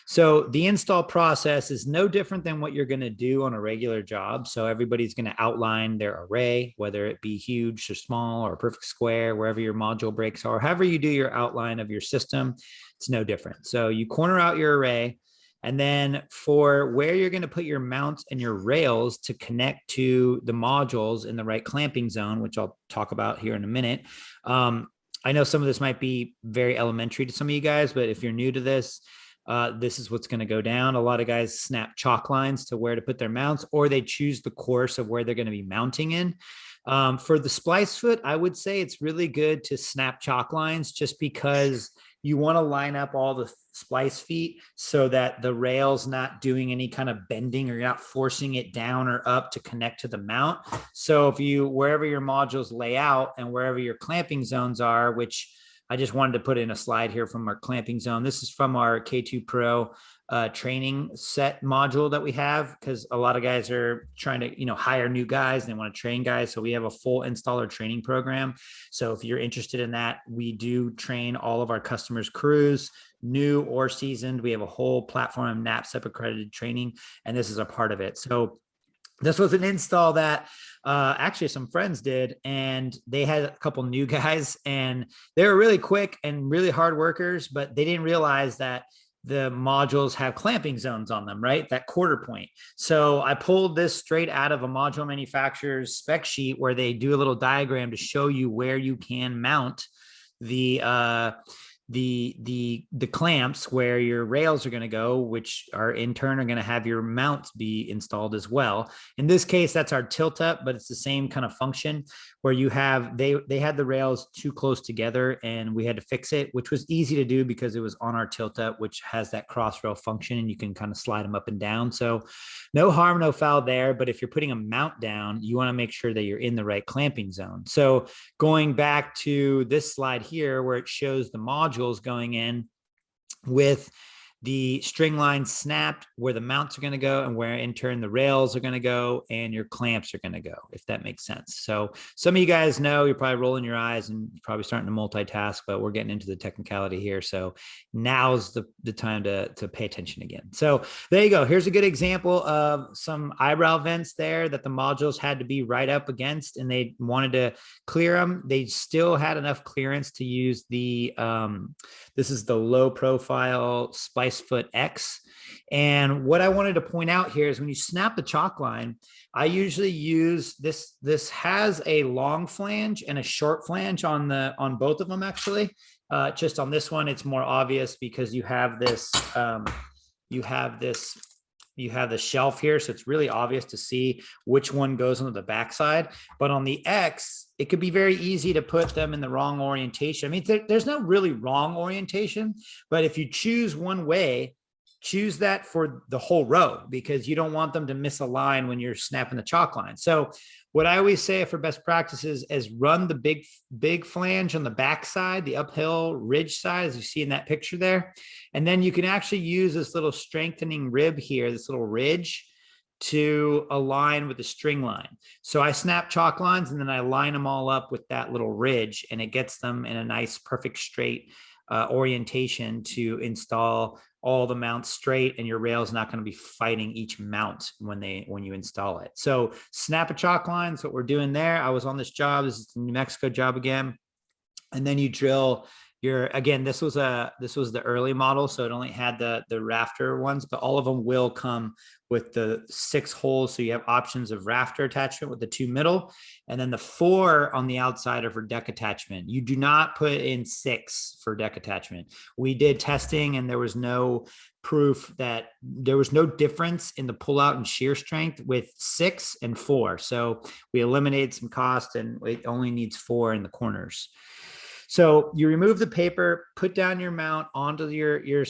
So the install process is no different than what you're going to do on a regular job. So everybody's going to outline their array, whether it be huge or small or perfect square, wherever your module breaks are, however you do your outline of your system, it's no different. So you corner out your array. And then for where you're going to put your mounts and your rails to connect to the modules in the right clamping zone, which I'll talk about here in a minute. I know some of this might be very elementary to some of you guys, but if you're new to this, this is what's going to go down. A lot of guys snap chalk lines to where to put their mounts, or they choose the course of where they're going to be mounting in. For the splice foot, I would say it's really good to snap chalk lines just because you want to line up all the splice feet so that the rail's not doing any kind of bending, or you're not forcing it down or up to connect to the mount. So if wherever your modules lay out and wherever your clamping zones are, which I just wanted to put in a slide here from our clamping zone. This is from our K2 Pro training set module that we have, because a lot of guys are trying to, hire new guys and they want to train guys. So we have a full installer training program. So if you're interested in that, we do train all of our customers' crews, new or seasoned. We have a whole platform of NAPCEP accredited training, and this is a part of it. So this was an install that actually some friends did, and they had a couple new guys, and they were really quick and really hard workers, but they didn't realize that the modules have clamping zones on them, right? That quarter point. So I pulled this straight out of a module manufacturer's spec sheet where they do a little diagram to show you where you can mount the the clamps where your rails are going to go, which are in turn are going to have your mounts be installed as well. In this case, that's our tilt up, but it's the same kind of function where you have, they had the rails too close together and we had to fix it, which was easy to do because it was on our tilt up, which has that cross rail function and you can kind of slide them up and down. So no harm, no foul there. But if you're putting a mount down, you want to make sure that you're in the right clamping zone. So going back to this slide here where it shows the modules going in with the string line snapped where the mounts are going to go and where in turn the rails are going to go and your clamps are going to go, if that makes sense. So some of you guys know, you're probably rolling your eyes and probably starting to multitask, but we're getting into the technicality here. So now's the time to pay attention again. So there you go. Here's a good example of some eyebrow vents there that the modules had to be right up against and they wanted to clear them. They still had enough clearance to use the, this is the low profile Splice Foot X. And what I wanted to point out here is when you snap the chalk line, I usually use this. This has a long flange and a short flange on both of them actually. Just on this one, it's more obvious because you have this, you have the shelf here. So it's really obvious to see which one goes on the backside. But on the X, it could be very easy to put them in the wrong orientation. I mean, there's no really wrong orientation, but if you choose one way, choose that for the whole row because you don't want them to misalign when you're snapping the chalk line. So what I always say for best practices is run the big flange on the back side, the uphill ridge side, as you see in that picture there. And then you can actually use this little strengthening rib here, this little ridge, to align with the string line. So I snap chalk lines and then I line them all up with that little ridge and it gets them in a nice, perfect straight orientation to install all the mounts straight and your rail is not going to be fighting each mount when you install it. So snap a chalk line is what we're doing there. I was on this job. This is the New Mexico job again. And then you drill your, again, this was the early model. So it only had the Rafter ones, but all of them will come with the 6 holes. So you have options of Rafter attachment with the 2 middle, and then the 4 on the outside are for deck attachment. You do not put in 6 for deck attachment. We did testing and there was no proof that there was no difference in the pullout and shear strength with 6 and 4. So we eliminated some cost and it only needs 4 in the corners. So you remove the paper, put down your mount onto your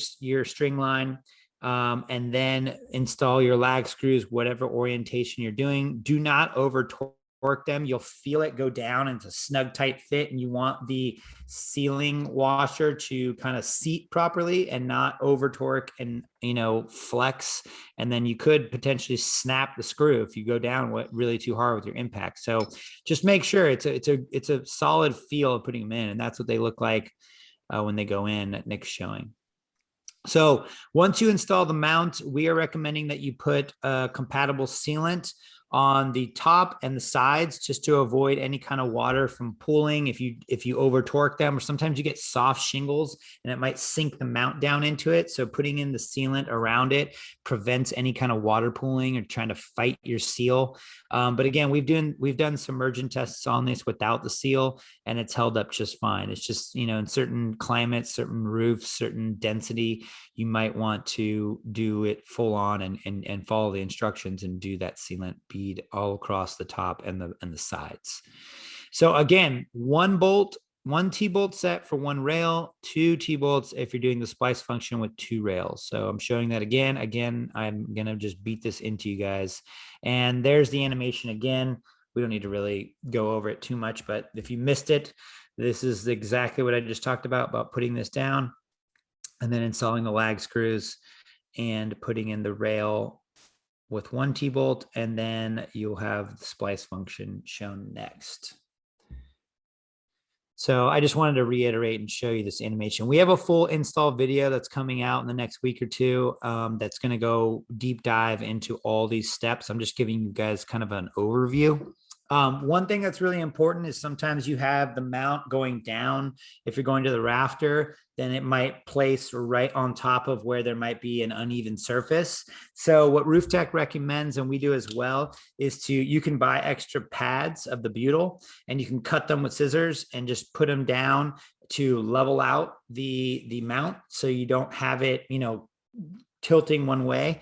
string line, and then install your lag screws, whatever orientation you're doing. Do not over torque them. You'll feel it go down into snug, tight fit, and you want the sealing washer to kind of seat properly and not over torque and flex. And then you could potentially snap the screw if you go down really too hard with your impact. So just make sure it's a solid feel of putting them in, and that's what they look like when they go in at Nick's showing. So once you install the mount, we are recommending that you put a compatible sealant on the top and the sides just to avoid any kind of water from pooling if you over torque them, or sometimes you get soft shingles and it might sink the mount down into it. So putting in the sealant around it prevents any kind of water pooling or trying to fight your seal. But again, we've done submersion tests on this without the seal and it's held up just fine. It's just, in certain climates, certain roofs, certain density, you might want to do it full on and follow the instructions and do that sealant bead all across the top and the sides. So again, 1 T-bolt set for 1 rail, 2 T-bolts if you're doing the splice function with 2 rails. So I'm showing that again. I'm going to just beat this into you guys. And there's the animation again. We don't need to really go over it too much, but if you missed it, this is exactly what I just talked about putting this down and then installing the lag screws and putting in the rail with 1 T-bolt, and then you'll have the splice function shown next. So I just wanted to reiterate and show you this animation. We have a full install video that's coming out in the next week or 2 that's going to go deep dive into all these steps. I'm just giving you guys kind of an overview. One thing that's really important is sometimes you have the mount going down. If you're going to the rafter, then it might place right on top of where there might be an uneven surface. So what Roof Tech recommends, and we do as well, is you can buy extra pads of the butyl and you can cut them with scissors and just put them down to level out the mount so you don't have it, tilting one way.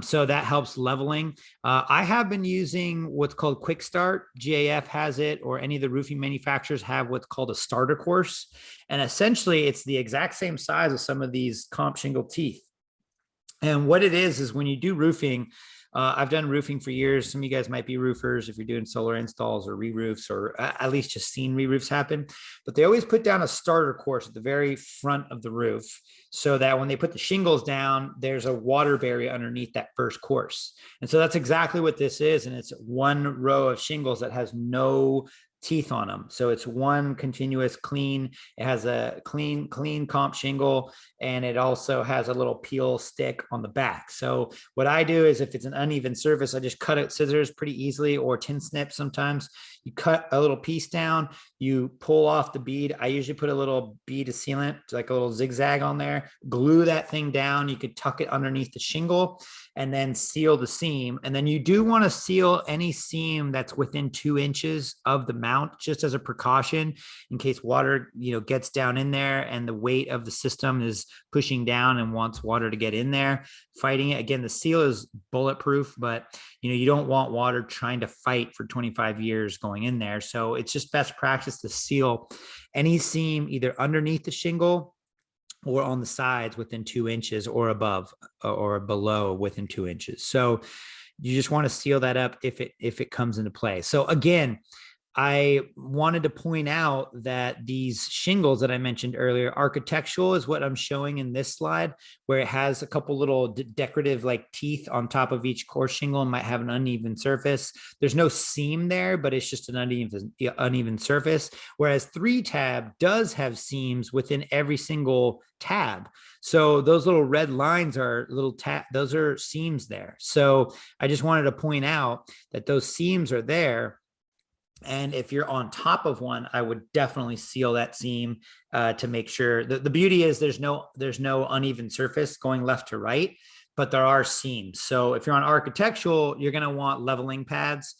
So that helps leveling. I have been using what's called Quick Start. GAF has it, or any of the roofing manufacturers have what's called a starter course. And essentially it's the exact same size as some of these comp shingle teeth. And what it is when you do roofing, I've done roofing for years. Some of you guys might be roofers if you're doing solar installs or re-roofs, or at least just seen re-roofs happen. But they always put down a starter course at the very front of the roof so that when they put the shingles down, there's a water barrier underneath that first course. And so that's exactly what this is. And it's one row of shingles that has no teeth on them. So it's one continuous clean. It has a clean comp shingle, and it also has a little peel stick on the back. So what I do is if it's an uneven surface, I just cut it scissors pretty easily, or tin snip sometimes. You cut a little piece down, you pull off the bead. I usually put a little bead of sealant, like a little zigzag on there, glue that thing down. You could tuck it underneath the shingle and then seal the seam. And then you do want to seal any seam that's within 2 inches of the mount, just as a precaution in case water, gets down in there and the weight of the system is pushing down and wants water to get in there, fighting it. Again, the seal is bulletproof, but you don't want water trying to fight for 25 years going in there. So it's just best practice to seal any seam either underneath the shingle or on the sides within 2 inches, or above or below within 2 inches. So you just want to seal that up if it comes into play. So again, I wanted to point out that these shingles that I mentioned earlier, architectural is what I'm showing in this slide, where it has a couple little decorative like teeth on top of each core shingle and might have an uneven surface. There's no seam there, but it's just an uneven surface. Whereas 3-tab does have seams within every single tab. So those little red lines are those are seams there. So I just wanted to point out that those seams are there. And if you're on top of one, I would definitely seal that seam to make sure. The beauty is there's no uneven surface going left to right, but there are seams. So if you're on architectural, you're going to want leveling pads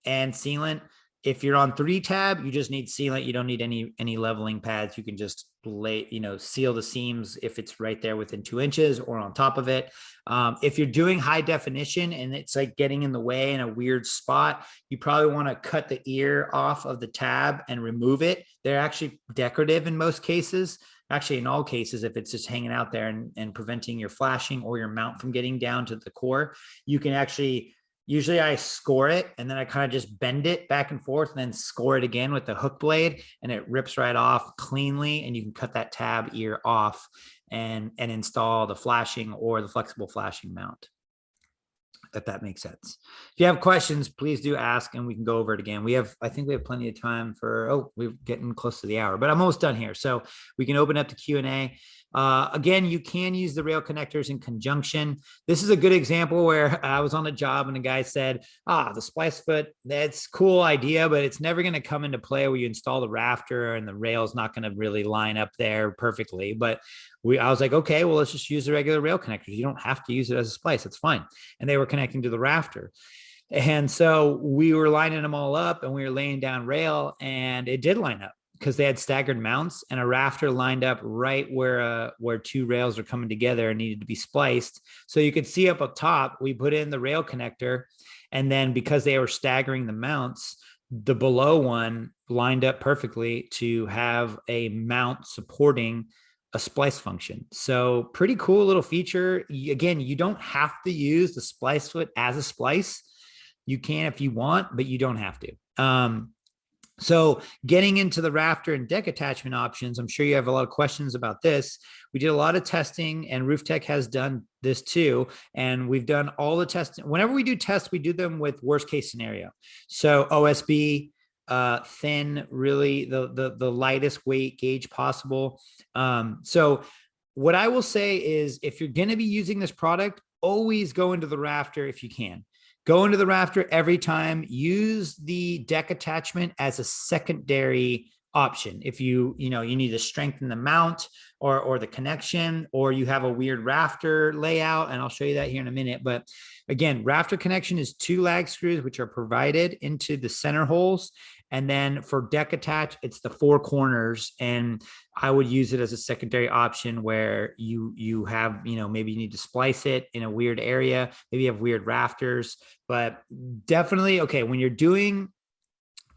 and sealant. If you're on 3-tab, you just need sealant. You don't need any leveling pads. You can just seal the seams if it's right there within 2 inches or on top of it. If you're doing high definition and it's like getting in the way in a weird spot, you probably want to cut the ear off of the tab and remove it. They're actually decorative in most cases. Actually, in all cases, if it's just hanging out there and preventing your flashing or your mount from getting down to the core, you can actually. Usually I score it and then I kind of just bend it back and forth and then score it again with the hook blade, and it rips right off cleanly, and you can cut that tab ear off and install the flashing or the flexible flashing mount, if that makes sense. If you have questions, please do ask and we can go over it again. I think we have plenty of time we're getting close to the hour, but I'm almost done here. So we can open up to Q&A. Again, you can use the rail connectors in conjunction. This is a good example where I was on a job and a guy said, the Splice Foot, that's a cool idea, but it's never going to come into play where you install the rafter and the rail is not going to really line up there perfectly. But I was like, okay, well, let's just use the regular rail connectors. You don't have to use it as a splice. It's fine. And they were connecting to the rafter. And so we were lining them all up and we were laying down rail, and it did line up because they had staggered mounts, and a rafter lined up right where 2 rails are coming together and needed to be spliced. So you could see up top, we put in the rail connector, and then because they were staggering the mounts, the below one lined up perfectly to have a mount supporting a splice function. So pretty cool little feature. Again, you don't have to use the Splice Foot as a splice. You can if you want, but you don't have to. So getting into the rafter and deck attachment options, I'm sure you have a lot of questions about this. We did a lot of testing, and Roof Tech has done this too. And we've done all the testing. Whenever we do tests, we do them with worst case scenario. So OSB, thin, really the lightest weight gauge possible. So what I will say is, if you're going to be using this product, always go into the rafter if you can. Go into the rafter every time. Use the deck attachment as a secondary option. If you need to strengthen the mount or the connection, or you have a weird rafter layout, and I'll show you that here in a minute. But again, rafter connection is 2 lag screws, which are provided into the center holes. And then for deck attach, it's the 4 corners. And I would use it as a secondary option where you have, maybe you need to splice it in a weird area. Maybe you have weird rafters, but definitely, okay, when you're doing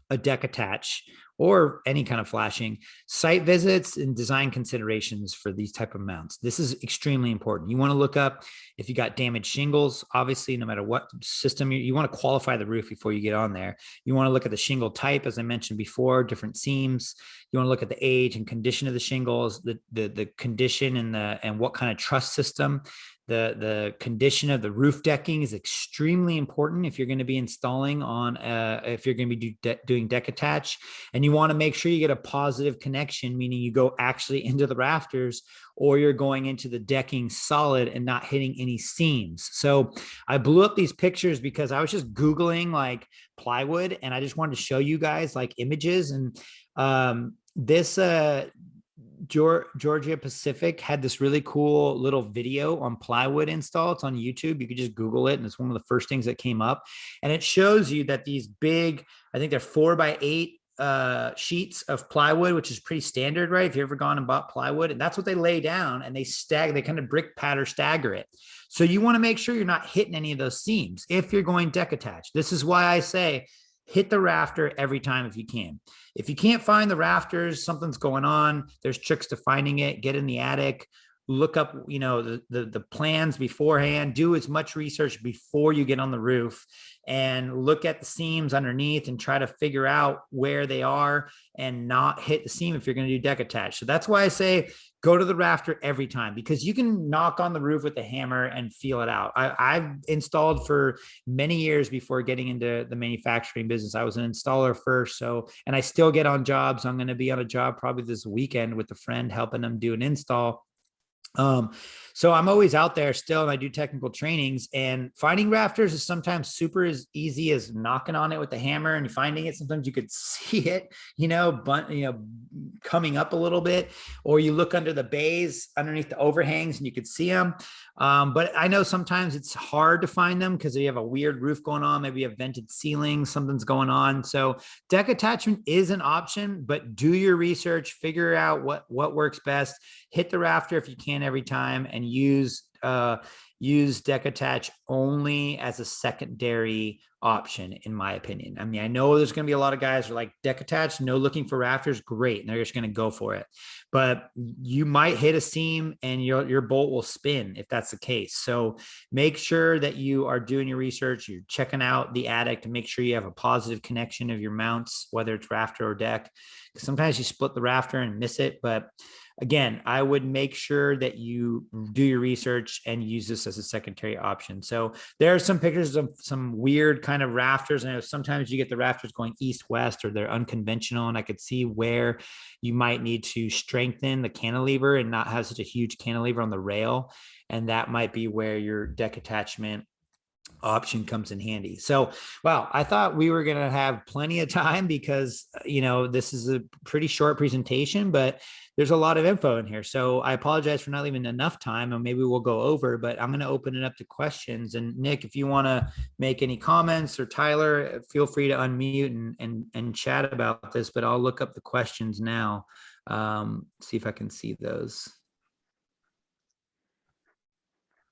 a deck attach or any kind of flashing, site visits and design considerations for these type of mounts. This is extremely important. You want to look up if you got damaged shingles. Obviously, no matter what system, you want to qualify the roof before you get on there. You want to look at the shingle type, as I mentioned before, different seams. You want to look at the age and condition of the shingles, the condition and what kind of truss system. The condition of the roof decking is extremely important if you're going to be installing on if you're going to be doing deck attach. And you want to make sure you get a positive connection, meaning you go actually into the rafters, or you're going into the decking solid and not hitting any seams. So I blew up these pictures because I was just Googling like plywood, and I just wanted to show you guys like images. And this Georgia Pacific had this really cool little video on plywood install. It's on YouTube. You could just Google it, and it's one of the first things that came up. And it shows you that these big, I think they're 4x8 sheets of plywood, which is pretty standard, right? If you've ever gone and bought plywood, and that's what they lay down, and they kind of brick pat or stagger it. So you want to make sure you're not hitting any of those seams if you're going deck attached. This is why I say hit the rafter every time if you can. If you can't find the rafters, something's going on. There's tricks to finding it. Get in the attic, look up, the plans beforehand. Do as much research before you get on the roof, and look at the seams underneath and try to figure out where they are and not hit the seam if you're going to do deck attach. So that's why I say go to the rafter every time, because you can knock on the roof with a hammer and feel it out. I've installed for many years before getting into the manufacturing business. I was an installer first. And I still get on jobs. I'm going to be on a job probably this weekend with a friend, helping them do an install. So I'm always out there still, and I do technical trainings, and finding rafters is sometimes super as easy as knocking on it with the hammer and finding it. Sometimes you could see it, coming up a little bit, or you look under the bays underneath the overhangs and you could see them. But I know sometimes it's hard to find them because you have a weird roof going on, maybe a vented ceiling, something's going on. So deck attachment is an option, but do your research, figure out what works best. Hit the rafter if you can every time, and use deck attach only as a secondary option, in my opinion. I mean, I know there's going to be a lot of guys who are like, deck attach, no looking for rafters, great, and they're just going to go for it. But you might hit a seam and your bolt will spin if that's the case. So make sure that you are doing your research, you're checking out the attic to make sure you have a positive connection of your mounts, whether it's rafter or deck. Because sometimes you split the rafter and miss it. But again, I would make sure that you do your research and use this as a secondary option. So there are some pictures of some weird kind of rafters. I know sometimes you get the rafters going east-west, or they're unconventional, and I could see where you might need to strengthen the cantilever and not have such a huge cantilever on the rail. And that might be where your deck attachment option comes in handy. So, wow, I thought we were going to have plenty of time because, this is a pretty short presentation, but there's a lot of info in here. So I apologize for not leaving enough time, and maybe we'll go over, but I'm going to open it up to questions. And Nick, if you want to make any comments, or Tyler, feel free to unmute and chat about this, but I'll look up the questions now. See if I can see those.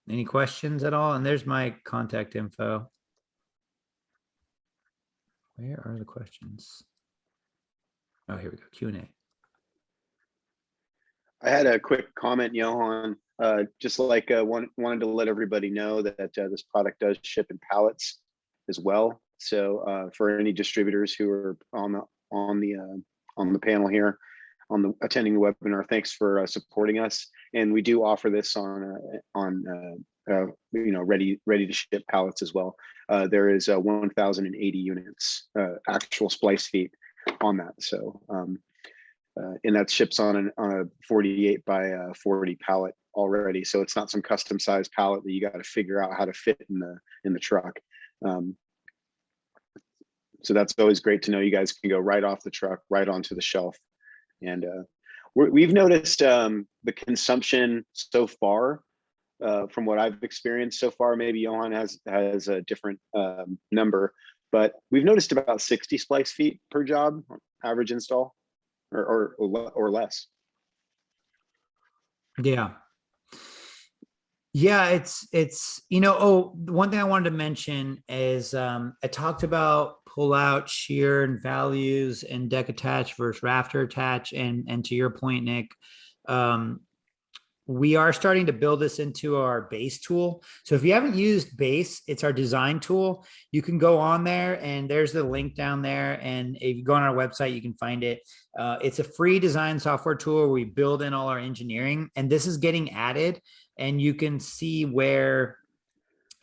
Any questions at all? And there's my contact info. Where are the questions? Oh, here we go. Q&A. I had a quick comment, Johan. Just like wanted to let everybody know that this product does ship in pallets as well. So for any distributors who are on the panel here, attending the webinar, thanks for supporting us. And we do offer this on ready to ship pallets as well. There is 1,080 units actual splice feet on that. So and that ships on a 48 by 40 pallet already. So it's not some custom sized pallet that you got to figure out how to fit in the truck. So that's always great to know. You guys can go right off the truck, right onto the shelf And we've noticed the consumption so far, from what I've experienced so far. Maybe Johan has a different number, but we've noticed about 60 splice feet per job average install, or less. Yeah. Yeah, it's one thing I wanted to mention is I talked about pull out, shear, and values and deck attach versus rafter attach, and to your point, Nick, um, we are starting to build this into our base tool. So if you haven't used base, it's our design tool. You can go on there and there's the link down there. And if you go on our website, you can find it. It's a free design software tool where we build in all our engineering, and this is getting added, and you can see where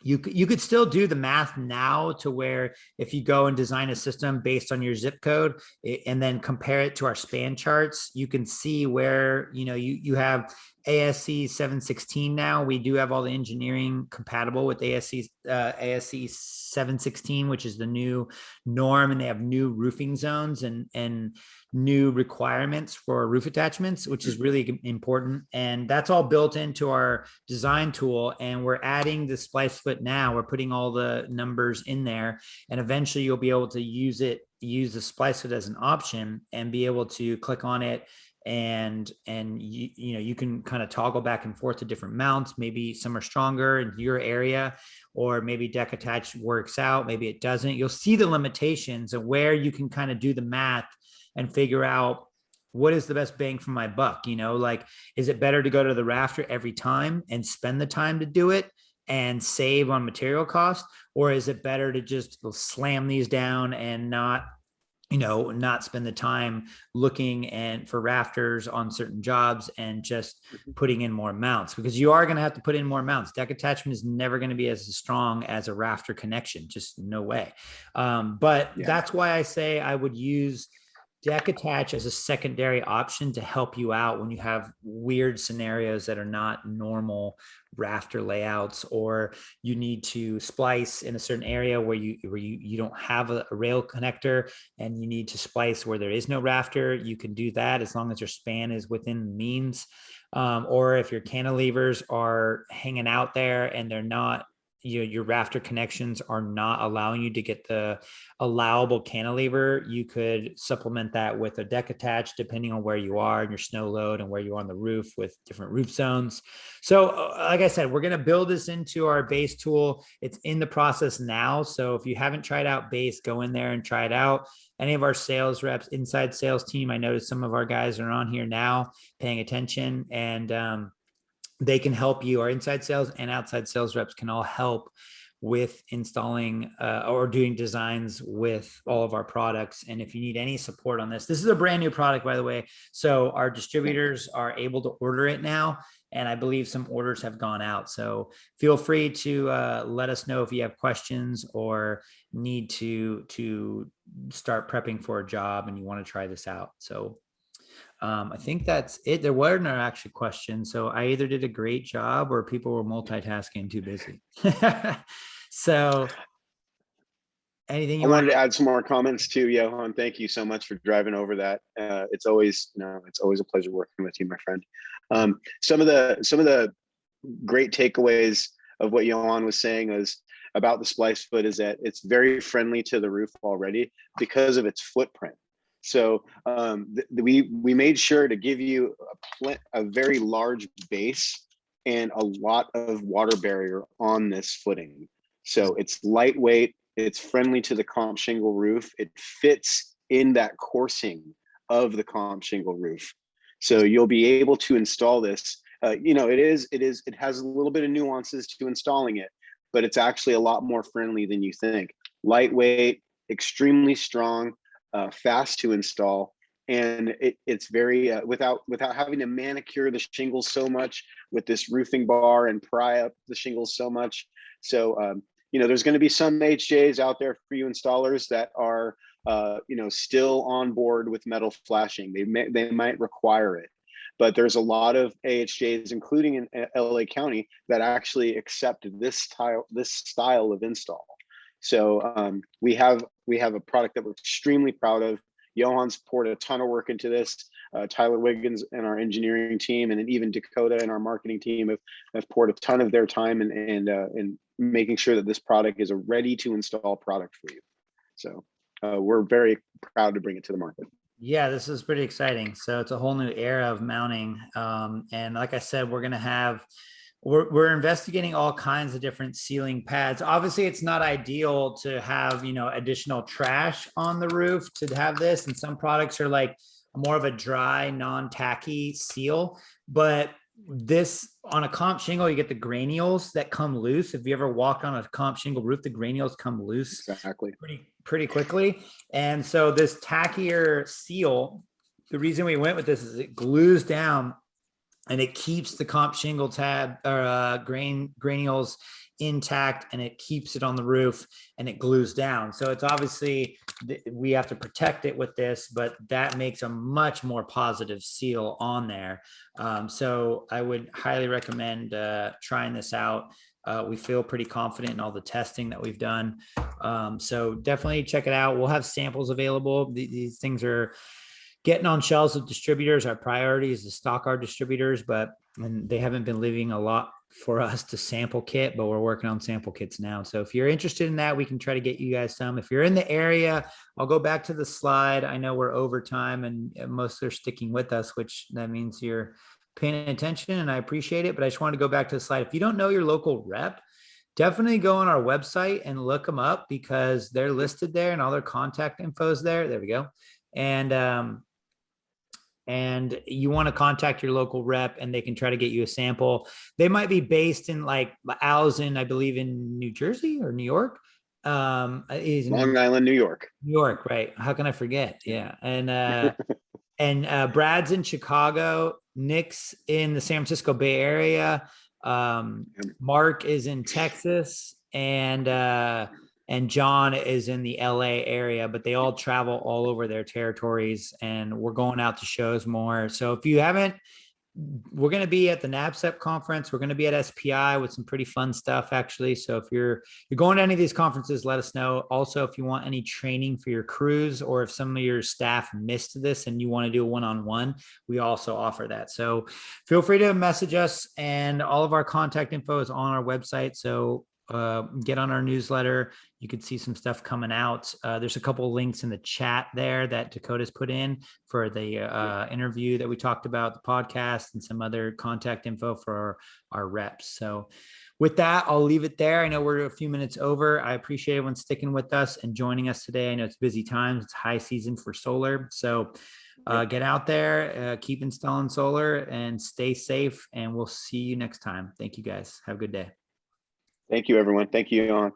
you could still do the math now, to where if you go and design a system based on your zip code and then compare it to our span charts, you can see where you have ASC 716 now. We do have all the engineering compatible with ASC 716, which is the new norm, and they have new roofing zones and new requirements for roof attachments, which is really important. And that's all built into our design tool. And we're adding the Splice Foot now. We're putting all the numbers in there, and eventually you'll be able to use the Splice Foot as an option and be able to click on it, and you can kind of toggle back and forth to different mounts. Maybe some are stronger in your area, or maybe deck attach works out, maybe it doesn't. You'll see the limitations of where you can kind of do the math and figure out what is the best bang for my buck. Like, is it better to go to the rafter every time and spend the time to do it and save on material cost, or is it better to just slam these down and not spend the time looking for rafters on certain jobs and just putting in more mounts? Because you are going to have to put in more mounts. Deck attachment is never going to be as strong as a rafter connection, just no way. But that's why I say I would use deck attach as a secondary option to help you out when you have weird scenarios that are not normal rafter layouts, or you need to splice in a certain area where you don't have a rail connector and you need to splice where there is no rafter. You can do that as long as your span is within means. Or if your cantilevers are hanging out there and they're not, your rafter connections are not allowing you to get the allowable cantilever, you could supplement that with a deck attach, depending on where you are and your snow load and where you are on the roof with different roof zones. So like I said, we're going to build this into our base tool. It's in the process now. So if you haven't tried out base, go in there and try it out. Any of our sales reps, inside sales team, I noticed some of our guys are on here now paying attention, and they can help you. Our inside sales and outside sales reps can all help with installing or doing designs with all of our products. And if you need any support on this is a brand new product, by the way. So our distributors are able to order it now, and I believe some orders have gone out. So feel free to let us know if you have questions or need to start prepping for a job and you want to try this out. So I think that's it. There weren't actually questions. So I either did a great job or people were multitasking, too busy. So anything you wanted to add some more comments too, Johan. Thank you so much for driving over that. It's always a pleasure working with you, my friend. Some of the great takeaways of what Johan was saying was about the Splice Foot is that it's very friendly to the roof already because of its footprint. So we made sure to give you a very large base and a lot of water barrier on this footing. So it's lightweight, it's friendly to the comp shingle roof. It fits in that coursing of the comp shingle roof. So you'll be able to install this. It has a little bit of nuances to installing it, but it's actually a lot more friendly than you think. Lightweight, extremely strong, fast to install, and it's very without having to manicure the shingles so much with this roofing bar and pry up the shingles so much. So there's going to be some HJs out there for you installers that are still on board with metal flashing. They might require it, but there's a lot of AHJs, including in LA County, that actually accept this style of install. So we have a product that we're extremely proud of. Johan's poured a ton of work into this. Tyler Wiggins and our engineering team, and then even Dakota and our marketing team have poured a ton of their time and making sure that this product is a ready to install product for you. So we're very proud to bring it to the market. Yeah, this is pretty exciting. So it's a whole new era of mounting. And like I said, we're investigating all kinds of different ceiling pads. Obviously, it's not ideal to have, additional trash on the roof to have this. And some products are like more of a dry, non-tacky seal. But this on a comp shingle, you get the granules that come loose. If you ever walk on a comp shingle roof, the granules come loose Exactly. pretty quickly. And so this tackier seal, the reason we went with this is it glues down and it keeps the comp shingle tab or granules intact, and it keeps it on the roof and it glues down. So it's obviously we have to protect it with this, but that makes a much more positive seal on there. So I would highly recommend trying this out. We feel pretty confident in all the testing that we've done. So definitely check it out. We'll have samples available. These things are getting on shelves with distributors. Our priority is to stock our distributors, and they haven't been leaving a lot for us to sample kit, but we're working on sample kits now. So if you're interested in that, we can try to get you guys some. If you're in the area, I'll go back to the slide. I know we're over time and most are sticking with us, which that means you're paying attention and I appreciate it. But I just want to go back to the slide. If you don't know your local rep, definitely go on our website and look them up because they're listed there and all their contact info is there. There we go. And you want to contact your local rep and they can try to get you a sample. They might be based in like Al's I believe in New Jersey or New York. Long Island, New York. New York, right? How can I forget? Yeah. And Brad's in Chicago, Nick's in the San Francisco Bay Area. Mark is in Texas, and John is in the LA area, but they all travel all over their territories and we're going out to shows more. So if you haven't, we're going to be at the NABCEP conference. We're going to be at SPI with some pretty fun stuff actually. So if you're going to any of these conferences, let us know. Also, if you want any training for your crews or if some of your staff missed this and you want to do a one-on-one, we also offer that. So feel free to message us and all of our contact info is on our website. So get on our newsletter. You could see some stuff coming out. There's a couple of links in the chat there that Dakota's put in for the interview that we talked about, the podcast, and some other contact info for our reps. So with that, I'll leave it there. I know we're a few minutes over. I appreciate everyone sticking with us and joining us today. I know it's busy times. It's high season for solar. So get out there, keep installing solar and stay safe. And we'll see you next time. Thank you guys. Have a good day. Thank you, everyone. Thank you, Johan.